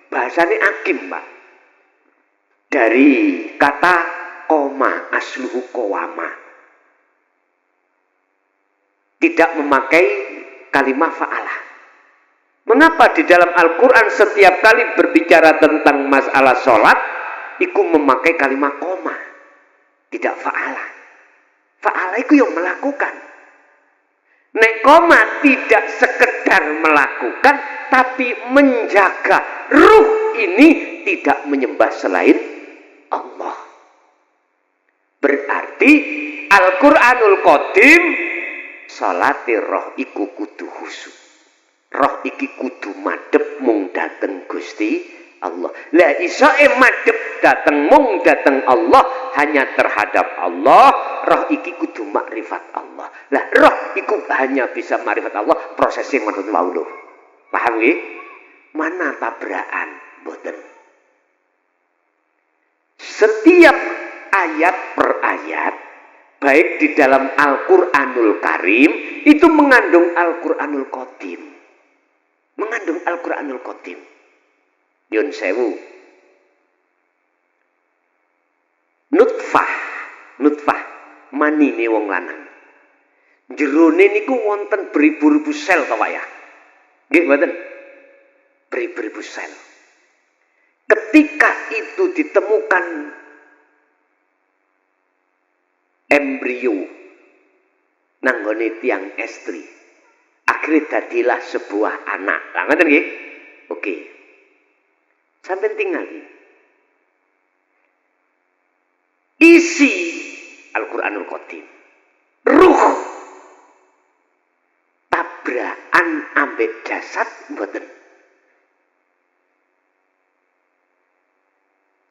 Bahasane aqim, Pak. Dari kata koma, asluhu qawama. Tidak memakai kalimat fa'alah. Mengapa di dalam Al-Quran setiap kali berbicara tentang masalah sholat, iku memakai kalimat koma, tidak fa'alah. Fa'alah itu yang melakukan. Nek koma tidak sekedar melakukan, tapi menjaga ruh ini tidak menyembah selain Allah. Berarti Al-Quranul Qadim sholati roh iku kudu khusyuk. Roh iki kudu madhep mung dateng Gusti Allah. Lah isoke madhep dateng mung dateng Allah hanya terhadap Allah, roh iki kudu makrifat Allah. Lah roh iku hanya bisa makrifat Allah prosesnya menurut Allah. Paham nggih? Mana tabrakan mboten? Setiap ayat per ayat baik di dalam Al-Qur'anul Karim itu mengandung Al-Qur'anul Qadim. Mengandung Al-Qur'anul Qadim. Yun sewu. Nutfah manine wong lanang. Jerone niku wonten beribu-ribu sel to Pak ya. Nggih mboten? Beribu-ribu sel. Ketika itu ditemukan embrio nanggone tiang estri, akhirnya jadilah sebuah anak. Lah ngoten nggih? Oke. Sampai tinggal isi Al-Qur'anul Qadim. Ruh tabrakan ambek jasad mboten.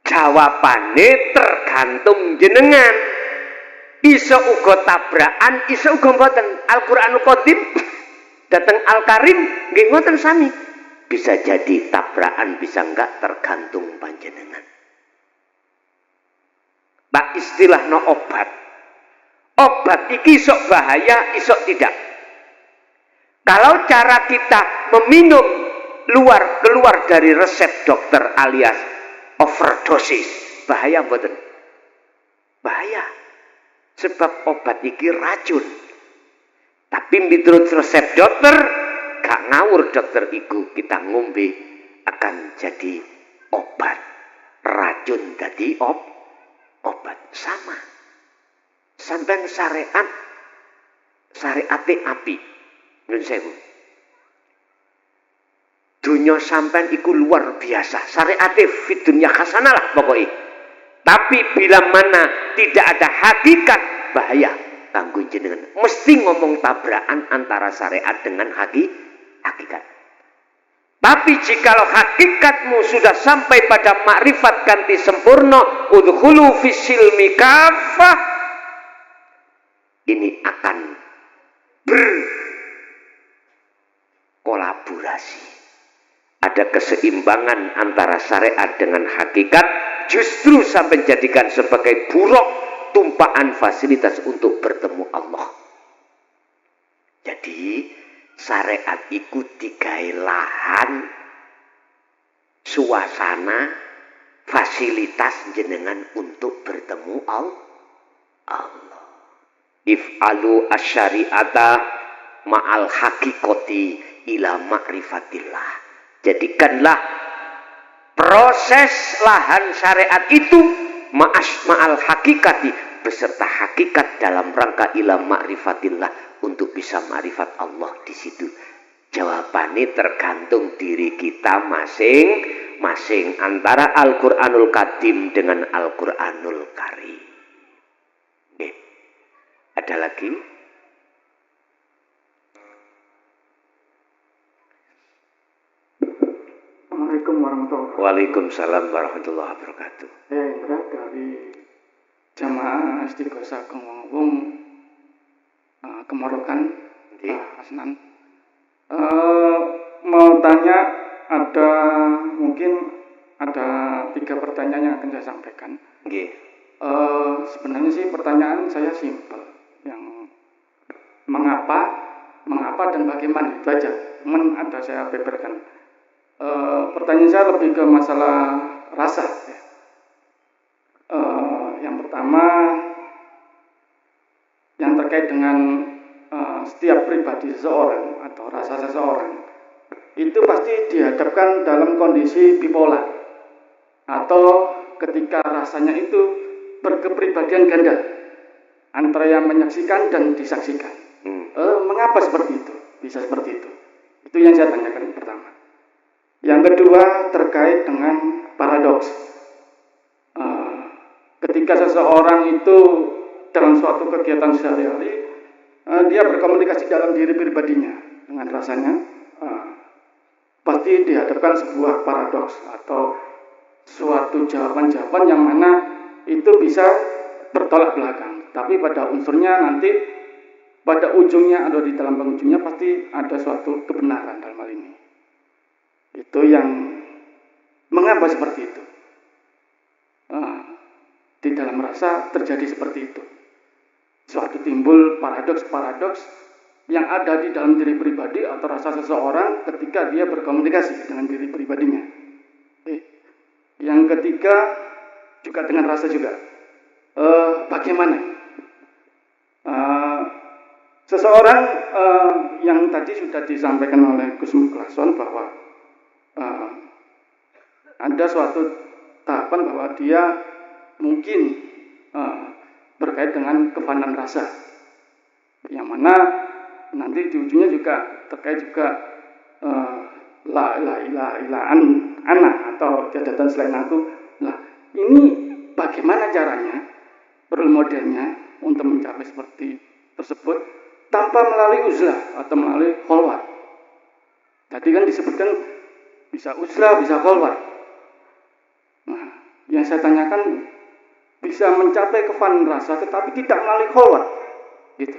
Jawabane tergantung jenengan. Iso uga tabrakan, iso uga mboten. Al-Qur'anul Qadim dateng Al-Karim nggih ngoten sami. Bisa jadi tabrakan, bisa enggak tergantung panjenengan. Tak istilahno obat. Obat iki iso bahaya, iso tidak. Kalau cara kita meminum keluar dari resep dokter alias overdosis, bahaya mboten? Bahaya. Sebab obat iki racun. Tapi menurut resep dokter, gak ngawur dokter iku, kita ngombe akan jadi obat. Racun jadi obat. Sama. Sampai syariate api. Nun sewu. Dunia sampean iku luar biasa. Syariate fid dunya hasanah lah pokoknya. Tapi bila mana tidak ada hakikat, bahaya kanggo jenengan. Mesti ngomong tabrakan antara syariat dengan hakikat. Tapi jikalau hakikatmu sudah sampai pada makrifat ganti sempurna, udkhulu fisilmi kafah, ini akan berkolaborasi. Ada keseimbangan antara syariat dengan hakikat, justru sampai jadikan sebagai buruk tumpaan fasilitas untuk bertemu Allah. Jadi syariat iku digawe lahan, suasana, fasilitas jenengan untuk bertemu Allah. If'alu asyari'ata ma'al hakikoti ila ma'rifatillah. Jadikanlah proses lahan syariat itu ma'al hakikati beserta hakikat dalam rangka ila ma'rifatillah untuk bisa ma'rifat Allah di situ. Jawabannya tergantung diri kita masing-masing antara Al-Qur'anul Kadim dengan Al-Qur'anul Karim. Oke. Ada lagi? Assalamualaikum warahmatullahi wabarakatuh. Waalaikumsalam warahmatullahi wabarakatuh. Indra dari Jamaah Istighosah Kengwong Kemorokan, Pak Hasnan. Mau tanya, mungkin ada 3 pertanyaan yang akan saya sampaikan. Sebenarnya sih pertanyaan saya simpel, yang mengapa dan bagaimana, itu aja. Ada saya beberkan. Pertanyaan saya lebih ke masalah rasa. Ya. Yang pertama, yang terkait dengan setiap pribadi seseorang atau rasa seseorang, itu pasti dihadapkan dalam kondisi bipolar, atau ketika rasanya itu berkepribadian ganda antara yang menyaksikan dan disaksikan. Mengapa seperti itu? Bisa seperti itu. Itu yang saya tanyakan pertama. Yang kedua terkait dengan paradoks. Ketika seseorang itu dalam suatu kegiatan sehari-hari, dia berkomunikasi dalam diri pribadinya dengan rasanya, pasti dihadapkan sebuah paradoks atau suatu jawaban-jawaban yang mana itu bisa bertolak belakang. Tapi pada unsurnya nanti, pada ujungnya atau di dalam penghujungnya pasti ada suatu kebenaran dalam hal ini. Itu yang mengapa seperti itu. Di dalam rasa terjadi seperti itu. Suatu timbul paradoks-paradoks yang ada di dalam diri pribadi atau rasa seseorang ketika dia berkomunikasi dengan diri pribadinya. Yang ketiga juga dengan rasa juga. Bagaimana? Seseorang yang tadi sudah disampaikan oleh Gus Muklason bahwa ada suatu tahapan bahwa dia mungkin berkait dengan kefanaan rasa, yang mana nanti di ujungnya juga terkait juga la ilaha illa ana atau tiada Tuhan selain aku. Nah, ini bagaimana caranya, role modelnya untuk mencapai seperti tersebut tanpa melalui uzlah atau melalui kholwat. Tadi kan disebutkan bisa uzlah, bisa kholwat. Nah, yang saya tanyakan, bisa mencapai kefanaan rasa tetapi tidak melalui kholwat, gitu.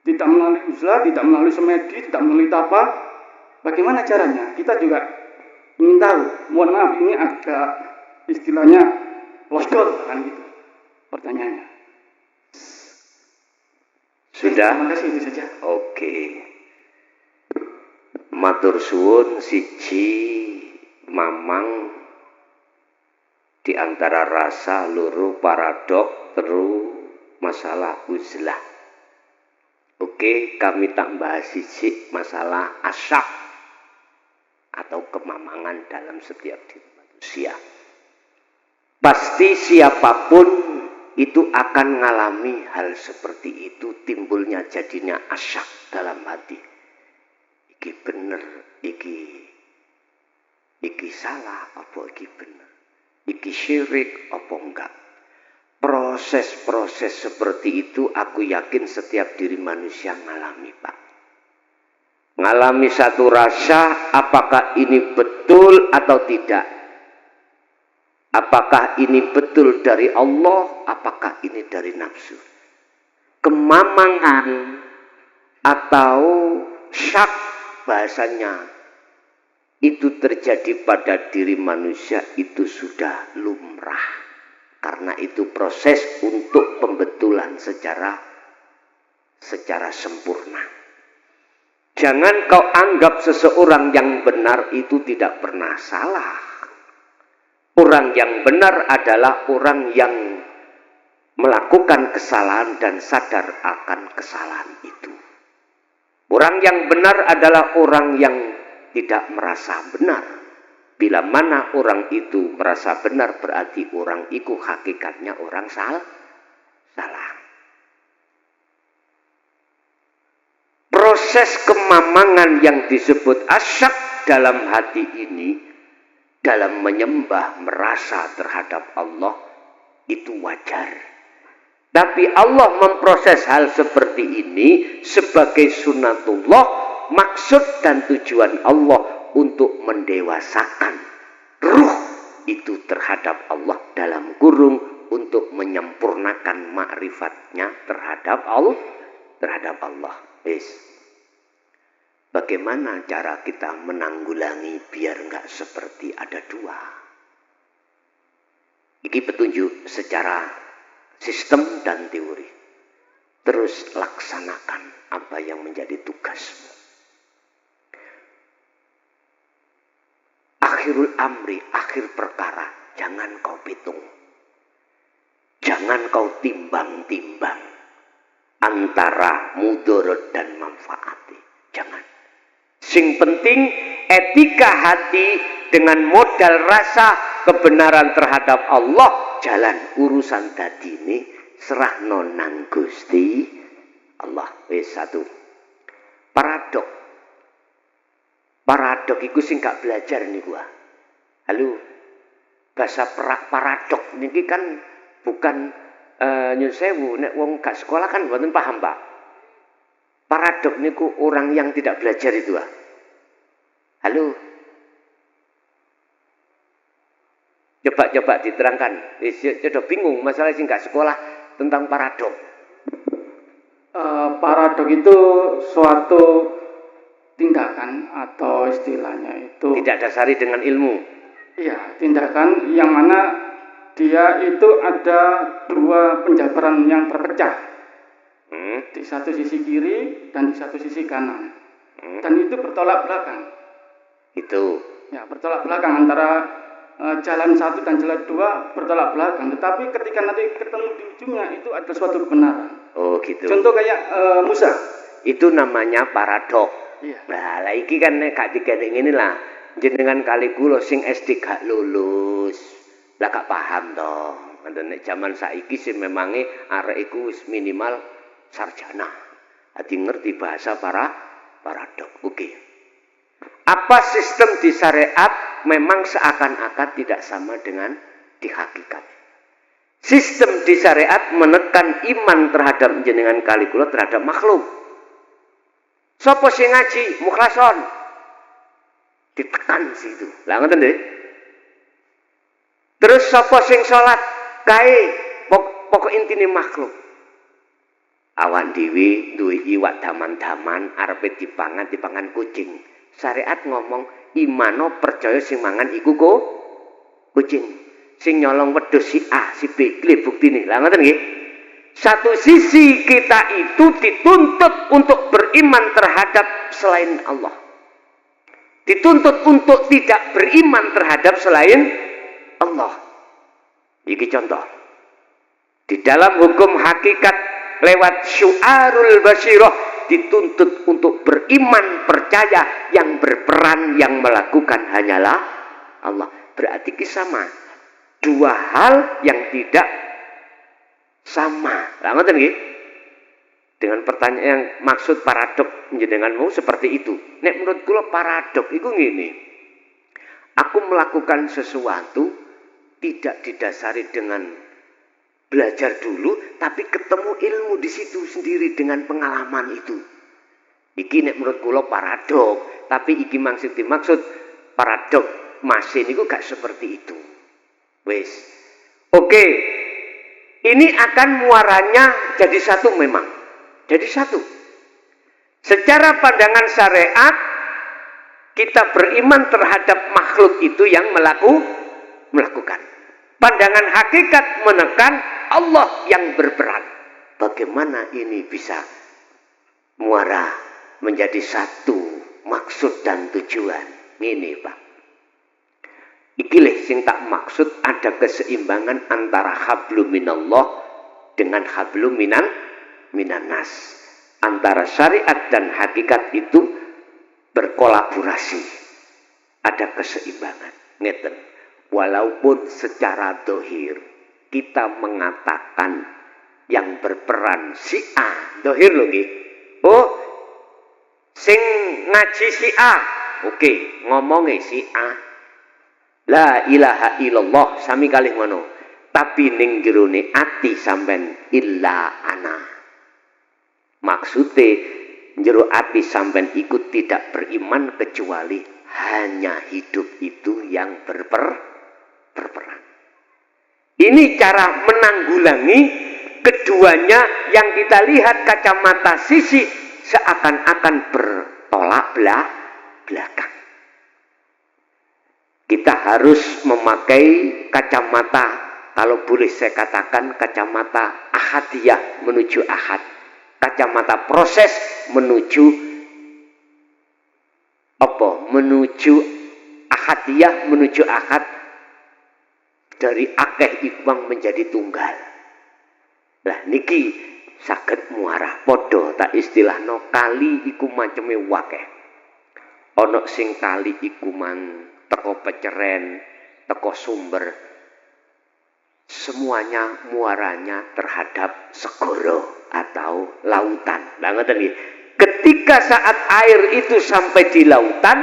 Tidak melalui uzlah, tidak melalui semedi, tidak melalui tapa. Bagaimana caranya? Kita juga ingin tahu. Mohon maaf, ini agak istilahnya losdol kan gitu pertanyaannya. Sudah? Terima kasih, itu saja. Oke. Matur suwun siji mamang di antara rasa loro paradok terus masalah uzlah. Oke, kami tak bahas siji masalah asyak atau kemamangan dalam setiap diri manusia. Pasti siapapun itu akan mengalami hal seperti itu, timbulnya jadinya asyak dalam hati. Iki bener, iki salah apa iki bener, iki syirik apa enggak. Proses-proses seperti itu aku yakin setiap diri manusia mengalami, Pak. Mengalami satu rasa, apakah ini betul atau tidak? Apakah ini betul dari Allah? Apakah ini dari nafsu? Kemamangan atau syak bahasanya itu terjadi pada diri manusia itu sudah lumrah. Karena itu proses untuk pembetulan secara sempurna. Jangan kau anggap seseorang yang benar itu tidak pernah salah. Orang yang benar adalah orang yang melakukan kesalahan dan sadar akan kesalahan itu. Orang yang benar adalah orang yang tidak merasa benar. Bila mana orang itu merasa benar, berarti orang itu hakikatnya orang salah. Proses kemamangan yang disebut asyak dalam hati ini, dalam menyembah, merasa terhadap Allah, itu wajar. Tapi Allah memproses hal seperti ini sebagai sunatullah, maksud dan tujuan Allah untuk mendewasakan ruh itu terhadap Allah, dalam kurung untuk menyempurnakan ma'rifatnya terhadap Allah. Bagaimana cara kita menanggulangi biar enggak seperti ada dua? Ini petunjuk secara sistem dan teori. Terus laksanakan apa yang menjadi tugasmu. Akhirul amri, akhir perkara, jangan kau hitung. Jangan kau timbang-timbang antara mudarat dan manfaat. Jangan. Sing penting etika hati dengan modal rasa kebenaran terhadap Allah, jalan urusan tadi ini serahno nang Gusti Allah. Satu. Paradok iku sing gak belajar nih gua. Halo. Bahasa paradok niki kan bukan nyun sewu, nek wong gak sekolah kan mboten paham, Pak. Paradok niku orang yang tidak belajar itu, Pak. Halo. Coba diterangkan. Coba bingung masalah sing gak sekolah tentang paradok. Paradok itu suatu tindakan atau istilahnya itu tidak dasari dengan ilmu. Iya, tindakan yang mana dia itu ada dua penjabaran yang terpecah. Di satu sisi kiri dan di satu sisi kanan. Dan itu bertolak belakang. Itu. Ya, bertolak belakang antara jalan satu dan jalan dua bertolak belakang. Tetapi ketika nanti ketemu di ujungnya itu ada suatu kebenaran. Oh, gitu. Contoh kayak Musa. Itu namanya paradok. Iya. Nah, lah iki kan nek gak digandeng ngene lah. Jenengan kali kula sing SD gak lulus. Lah gak paham to. Nek zaman saiki sing memange arek iku wis minimal sarjana. Dadi ngerti bahasa paradok. Oke. Apa sistem di syariat memang seakan-akan tidak sama dengan di hakikat. Sistem di syariat menekan iman terhadap jenengan kali kula terhadap makhluk. Sopo sing ngaji mukhlason ditekan situ. Lah ngoten nggih. Terus sopo sing salat kae pokok intine makhluk. Awan dhewe duwe iwak daman-daman arepe dipangan kucing. Syariat ngomong imano percaya sing mangan iku kucing. Sing nyolong wedhus si A, si B, buktine. Lah ngoten nggih. Satu sisi kita itu dituntut untuk beriman terhadap selain Allah. Dituntut untuk tidak beriman terhadap selain Allah. Ini contoh. Di dalam hukum hakikat lewat syu'arul basyirah dituntut untuk beriman, percaya, yang berperan, yang melakukan hanyalah Allah. Berarti sama. Dua hal yang tidak sama. Lah ngoten nggih? Dengan pertanyaan yang maksud paradok njenenganmu seperti itu. Nek menurut kula paradok iku ngene. Aku melakukan sesuatu tidak didasari dengan belajar dulu, tapi ketemu ilmu di situ sendiri dengan pengalaman itu. Iki nek menurut kula paradok, tapi iki dimaksud paradok masih niku gak seperti itu. Wes. Oke. Ini akan muaranya jadi satu memang. Jadi satu. Secara pandangan syariat, kita beriman terhadap makhluk itu yang melakukan. Pandangan hakikat menekan Allah yang berperan. Bagaimana ini bisa muara menjadi satu maksud dan tujuan? Ini Pak. Ikilih sing tak maksud ada keseimbangan antara hablum minallah dengan hablum minanas. Antara syariat dan hakikat itu berkolaborasi. Ada keseimbangan. Ngeten. Walaupun secara dohir kita mengatakan yang berperan si A. Dohir loh nggih. Oh, sing ngaji si A. Oke, ngomongnya si A. La ilaha illallah sami kalih ngono. Tapi ning jerone ati sampean illa ana. Maksude jero ati sampean ikut tidak beriman kecuali hanya hidup itu yang berperan. Ini cara menanggulangi keduanya yang kita lihat kacamata sisi seakan-akan bertolak belakang. Kita harus memakai kacamata, kalau boleh saya katakan kacamata ahadiyah menuju ahad. Kacamata proses menuju apa? Menuju ahadiyah, menuju ahad. Dari akeh ikwang menjadi tunggal. Lah niki saged muarah padha tak istilahno kali iku maceme wakeh. Ana sing kali iku mang teko peceren, teko sumber, semuanya muaranya terhadap segoro atau lautan. Lah ngoten nggih. Ketika saat air itu sampai di lautan,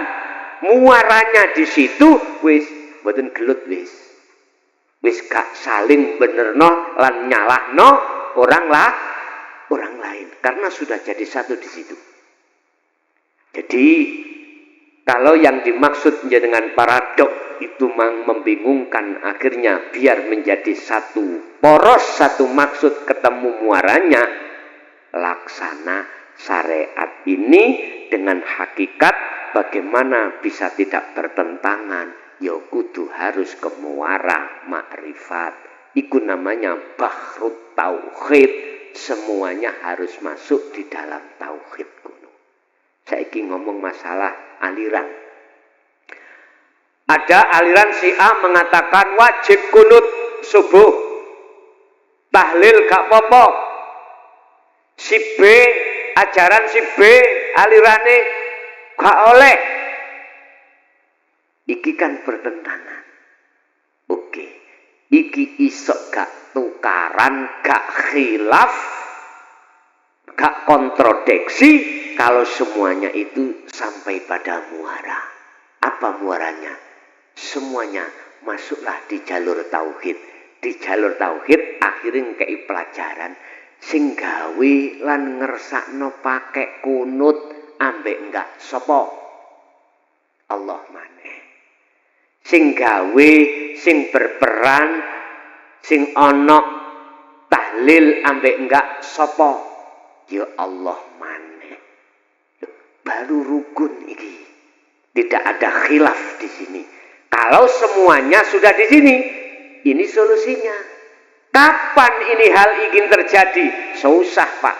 muaranya di situ wis mboten gelut wis. Wis gak saling benerno lan nyalahno orang lain karena sudah jadi satu di situ. Jadi kalau yang dimaksud dengan paradok itu membingungkan, akhirnya biar menjadi satu poros, satu maksud ketemu muaranya, laksana syariat ini dengan hakikat bagaimana bisa tidak bertentangan. Ya kudu harus ke muara makrifat. Iku namanya bahrut tauhid. Semuanya harus masuk di dalam tauhid kuno. Saiki ngomong masalah aliran. Ada aliran Syiah mengatakan wajib kunut subuh. Tahlil gak apa-apa. Si B, ajaran si B, alirane gak oleh. Iki kan bertentangan. Oke. Iki isok gak tukaran, gak khilaf, gak kontradiksi kalau semuanya itu sampai pada muara. Apa muaranya? Semuanya masuklah di jalur tauhid. Di jalur tauhid akhirnya kei pelajaran sing gawe lan ngersakno pakai kunut ambek enggak sapa? Allah maneh. Sing gawe, sing berperan, sing ana tahlil ambek enggak sapa? Ya Allah maneh. Baru rukun iki. Tidak ada khilaf di sini. Kalau semuanya sudah di sini, ini solusinya. Kapan ini hal ingin terjadi? Susah, Pak.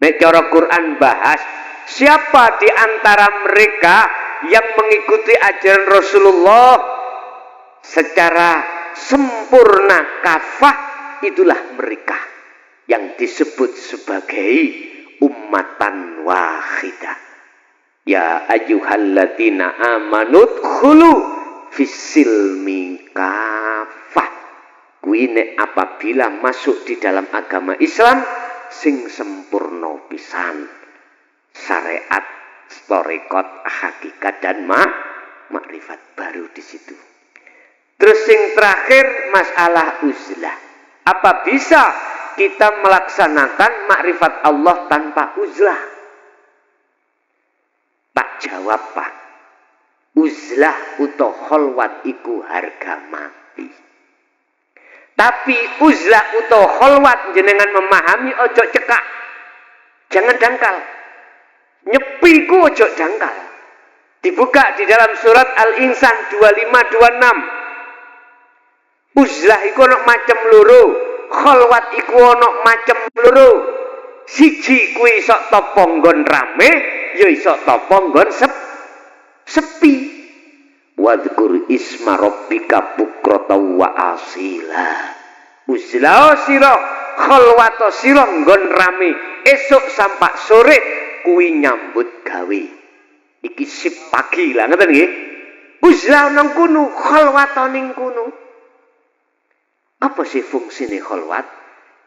Nek cara Quran bahas, siapa di antara mereka yang mengikuti ajaran Rasulullah secara sempurna kafah, itulah mereka yang disebut sebagai ummatan wahidah. Ya ayyuhalladzina amanut khulu fisilmi kafah. Kuwi apabila masuk di dalam agama Islam sing sempurna pisan, syariat, tarekat, hakikat dan makrifat baru di situ. Terus yang terakhir masalah uzlah. Apa bisa kita melaksanakan makrifat Allah tanpa uzlah? Tak jawab Pak. Uzlah utawa kholwat iku harga mati. Tapi uzlah utawa kholwat jenengan memahami ojo cekak. Jangan dangkal. Nyepi ku ojo dangkal. Dibuka di dalam surat Al-Insan 2526. Uzlah iku ana macem loro, kholwat iku ana macem loro. Siji kuwi iso tapa nggon rame, ya iso tapa nggon sepi. Wadhkur isma rabbika bukrata wa asila. Uzlah sira kholwat sira nggon rame, esuk sampai sore kuwi nyambut gawe. Iki sip pagi lah ngoten nggih. Uzlah nang kono, kholwat ning kono. Apa sih fungsine kholwat?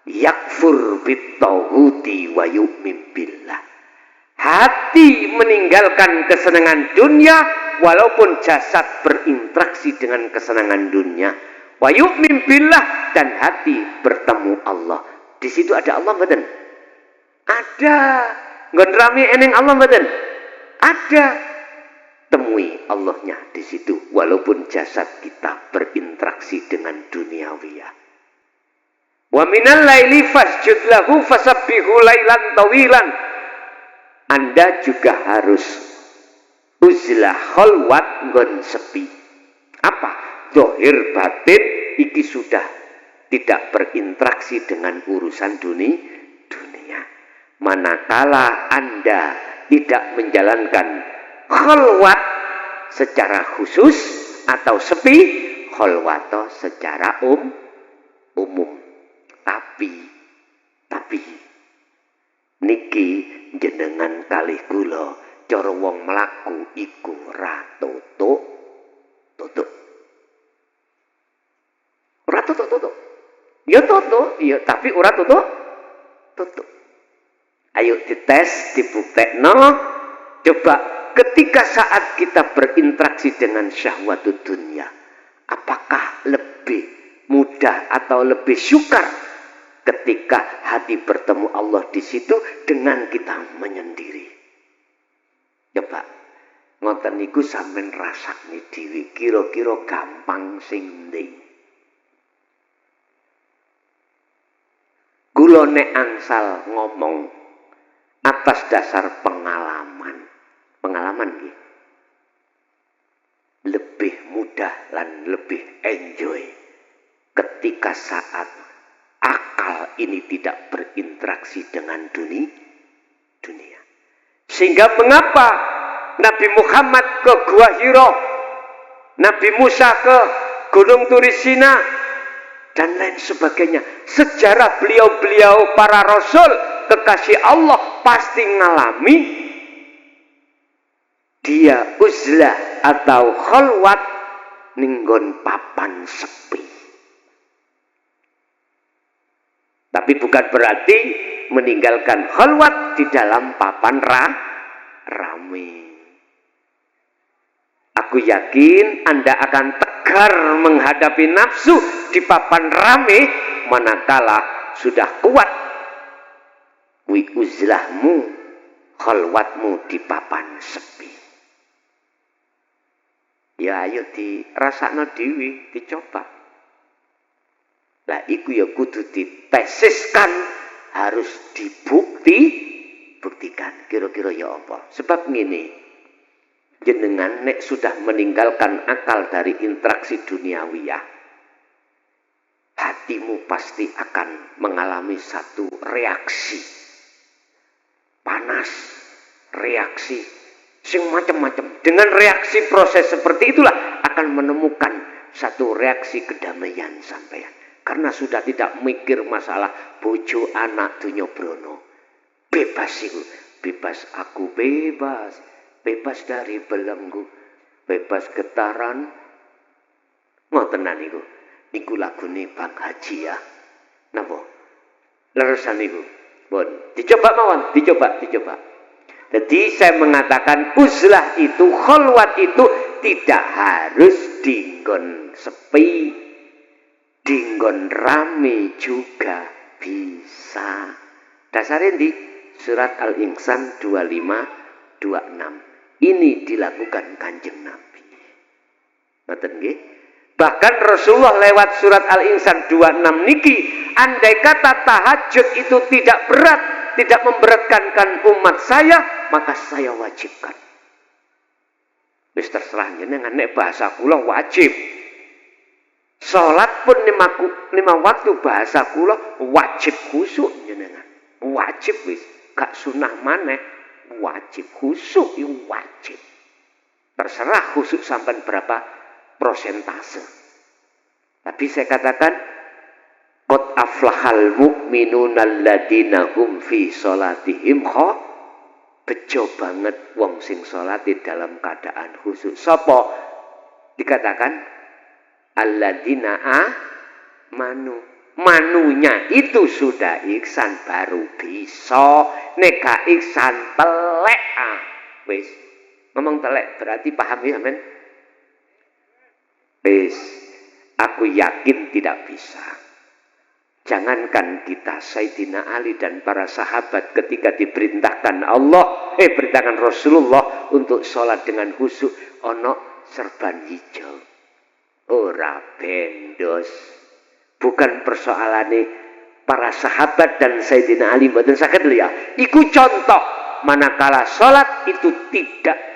Yakfur bitauhuti wa yu'min billah. Hati meninggalkan kesenangan dunia walaupun jasad berinteraksi dengan kesenangan dunia. Wa yu'min billah, dan hati bertemu Allah. Di situ ada Allah mboten? Ada. Nggon rame eneng Allah mboten? Ada. Temui Allahnya di situ walaupun jasad kita berinteraksi dengan duniawiyah. Wa minal laili fasjud lahu fasabbihu lailan tawilan. Anda juga harus uzlah kholwat nggon sepi. Apa? Zahir batin iki sudah tidak berinteraksi dengan urusan dunia. Manakala Anda tidak menjalankan kholwat secara khusus atau sepi, kholwato secara umum. Tapi niki jenengan kalih kula cara wong mlaku iku ora tutuk. Ora tutuk. Ya tutuk, ya tapi ora tutuk. Ayo dites, dibuktekno. Coba ketika saat kita berinteraksi dengan syahwatud dunia, apakah lebih mudah atau lebih sukar ketika hati bertemu Allah di situ dengan kita menyendiri? Coba ngoten niku sampean rasakne dhewe kira-kira gampang sing ndi? Kula nek angsal ngomong atas dasar pengalaman nggih. Lebih mudah dan lebih enjoy ketika saat akal ini tidak berinteraksi dengan dunia. Sehingga mengapa Nabi Muhammad ke Gua Hira, Nabi Musa ke Gunung Turisina, dan lain sebagainya. Sejarah beliau-beliau para rasul kekasih Allah pasti ngalami dia uzlah atau kholwat ninggon papan sepi. Tapi bukan berarti meninggalkan kholwat di dalam papan rame. Aku yakin Anda akan tegar menghadapi nafsu di papan rame manakala sudah kuat wi uzlahmu, kholwatmu di papan sepi. Ya ayo dirasakno dhewe, dicoba. Lah iku ya kudu ditesiskan, harus dibuktikan. Kira-kira ya apa? Sebab ngene, jenengan nek sudah meninggalkan akal dari interaksi duniawiyah, hatimu pasti akan mengalami satu reaksi panas, reaksi sing macam-macam. Dengan reaksi proses seperti itulah akan menemukan satu reaksi kedamaian sampean. Karena sudah tidak mikir masalah bojo anak dunya brono. Bebas itu, bebas aku bebas, bebas dari belenggu, bebas getaran. Ngotenan niku. Niku lagune Bang Haji ya. Napa? Leresan niku. Pun dicoba mawon, dicoba. Jadi saya mengatakan uzlah itu, kholwat itu tidak harus dinggon sepi, dinggon rame juga bisa. Dasarnya di surat Al-Insan 25-26. Ini dilakukan Kanjeng Nabi. Ngoten nggih? Bahkan Rasulullah lewat surat Al-Insan 26 niki, andai kata tahajud itu tidak berat, tidak memberatkan umat saya, maka saya wajibkan. Wis terserah jenengan, nek bahasa kula wajib. Salat pun lima waktu bahasa kula wajib khusyuk jenengan. Wajib wis, gak sunah maneh, wajib khusyuk itu wajib. Terserah khusyuk sampai berapa prosentase. Tapi saya katakan qad aflahal mu'minuna alladzina hum fi sholatihim bejo banget wong sing salat di dalam keadaan khusyuk. Sapa dikatakan alladzina amanu. Manunya itu sudah ihsan baru bisa. Nek gak ihsan telek wis. Ngomong telek berarti paham ya men? Wis, aku yakin tidak bisa. Jangankan kita, Sayyidina Ali dan para sahabat ketika diperintahkan perintahkan Rasulullah untuk sholat dengan khusyuk, ono serban hijau. Ora bendos. Bukan persoalannya para sahabat dan Sayyidina Ali mboten saged lho ya. Iku contoh manakala sholat itu tidak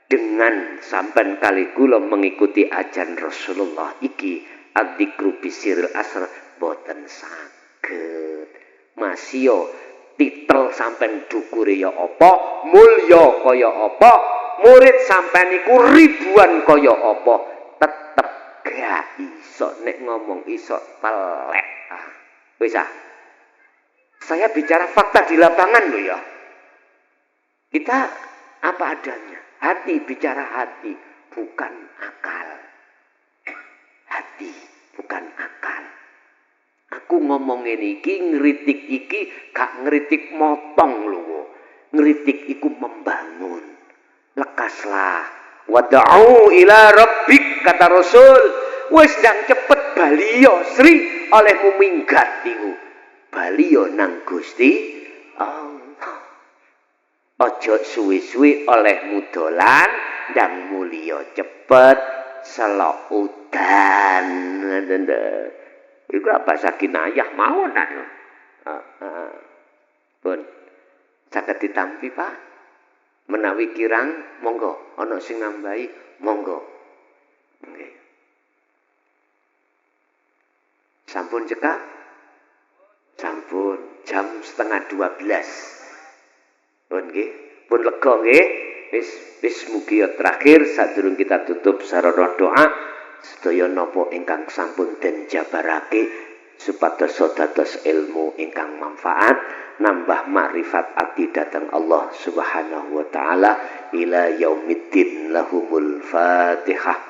dengan sampan kali kula mengikuti ajaran Rasulullah iki adzikru bisiril asr boten saged. Masio titel sampean dukure ya apa, mulya kaya apa, murid sampean iku ribuan kaya apa, tetep gak iso nek ngomong iso telek. Wis saya bicara fakta di lapangan loh ya. Kita apa adanya. Hati bicara hati, bukan akal. Hati, bukan akal. Aku ngomong ini, ngeritik iki, gak ngeritik motong lho. Ngeritik iku membangun. Lekaslah. Wada'u ila rabbik, kata Rasul. Wis ndang cepet baliyo Sri olehmu minggat iku. Baliyo nang Gusti Allah. Ojo suwi-suwi oleh mudolan dan mulia cepet selok udan. Iku apa sakinayah mawon anu. Pun saged ditampi Pak. Menawi kirang monggo, ana sing nambahi monggo. Nggih. Sampun cekak? Sampun jam 11:30. Pun nggih, pun lega nggih. Wis mugi terakhir sadurung kita tutup sarana doa sedaya napa ingkang sampun den jabarake supados dados ilmu ingkang manfaat, nambah makrifat ati dhateng Allah Subhanahu wa taala ila yaumiddin lahumul Fatihah.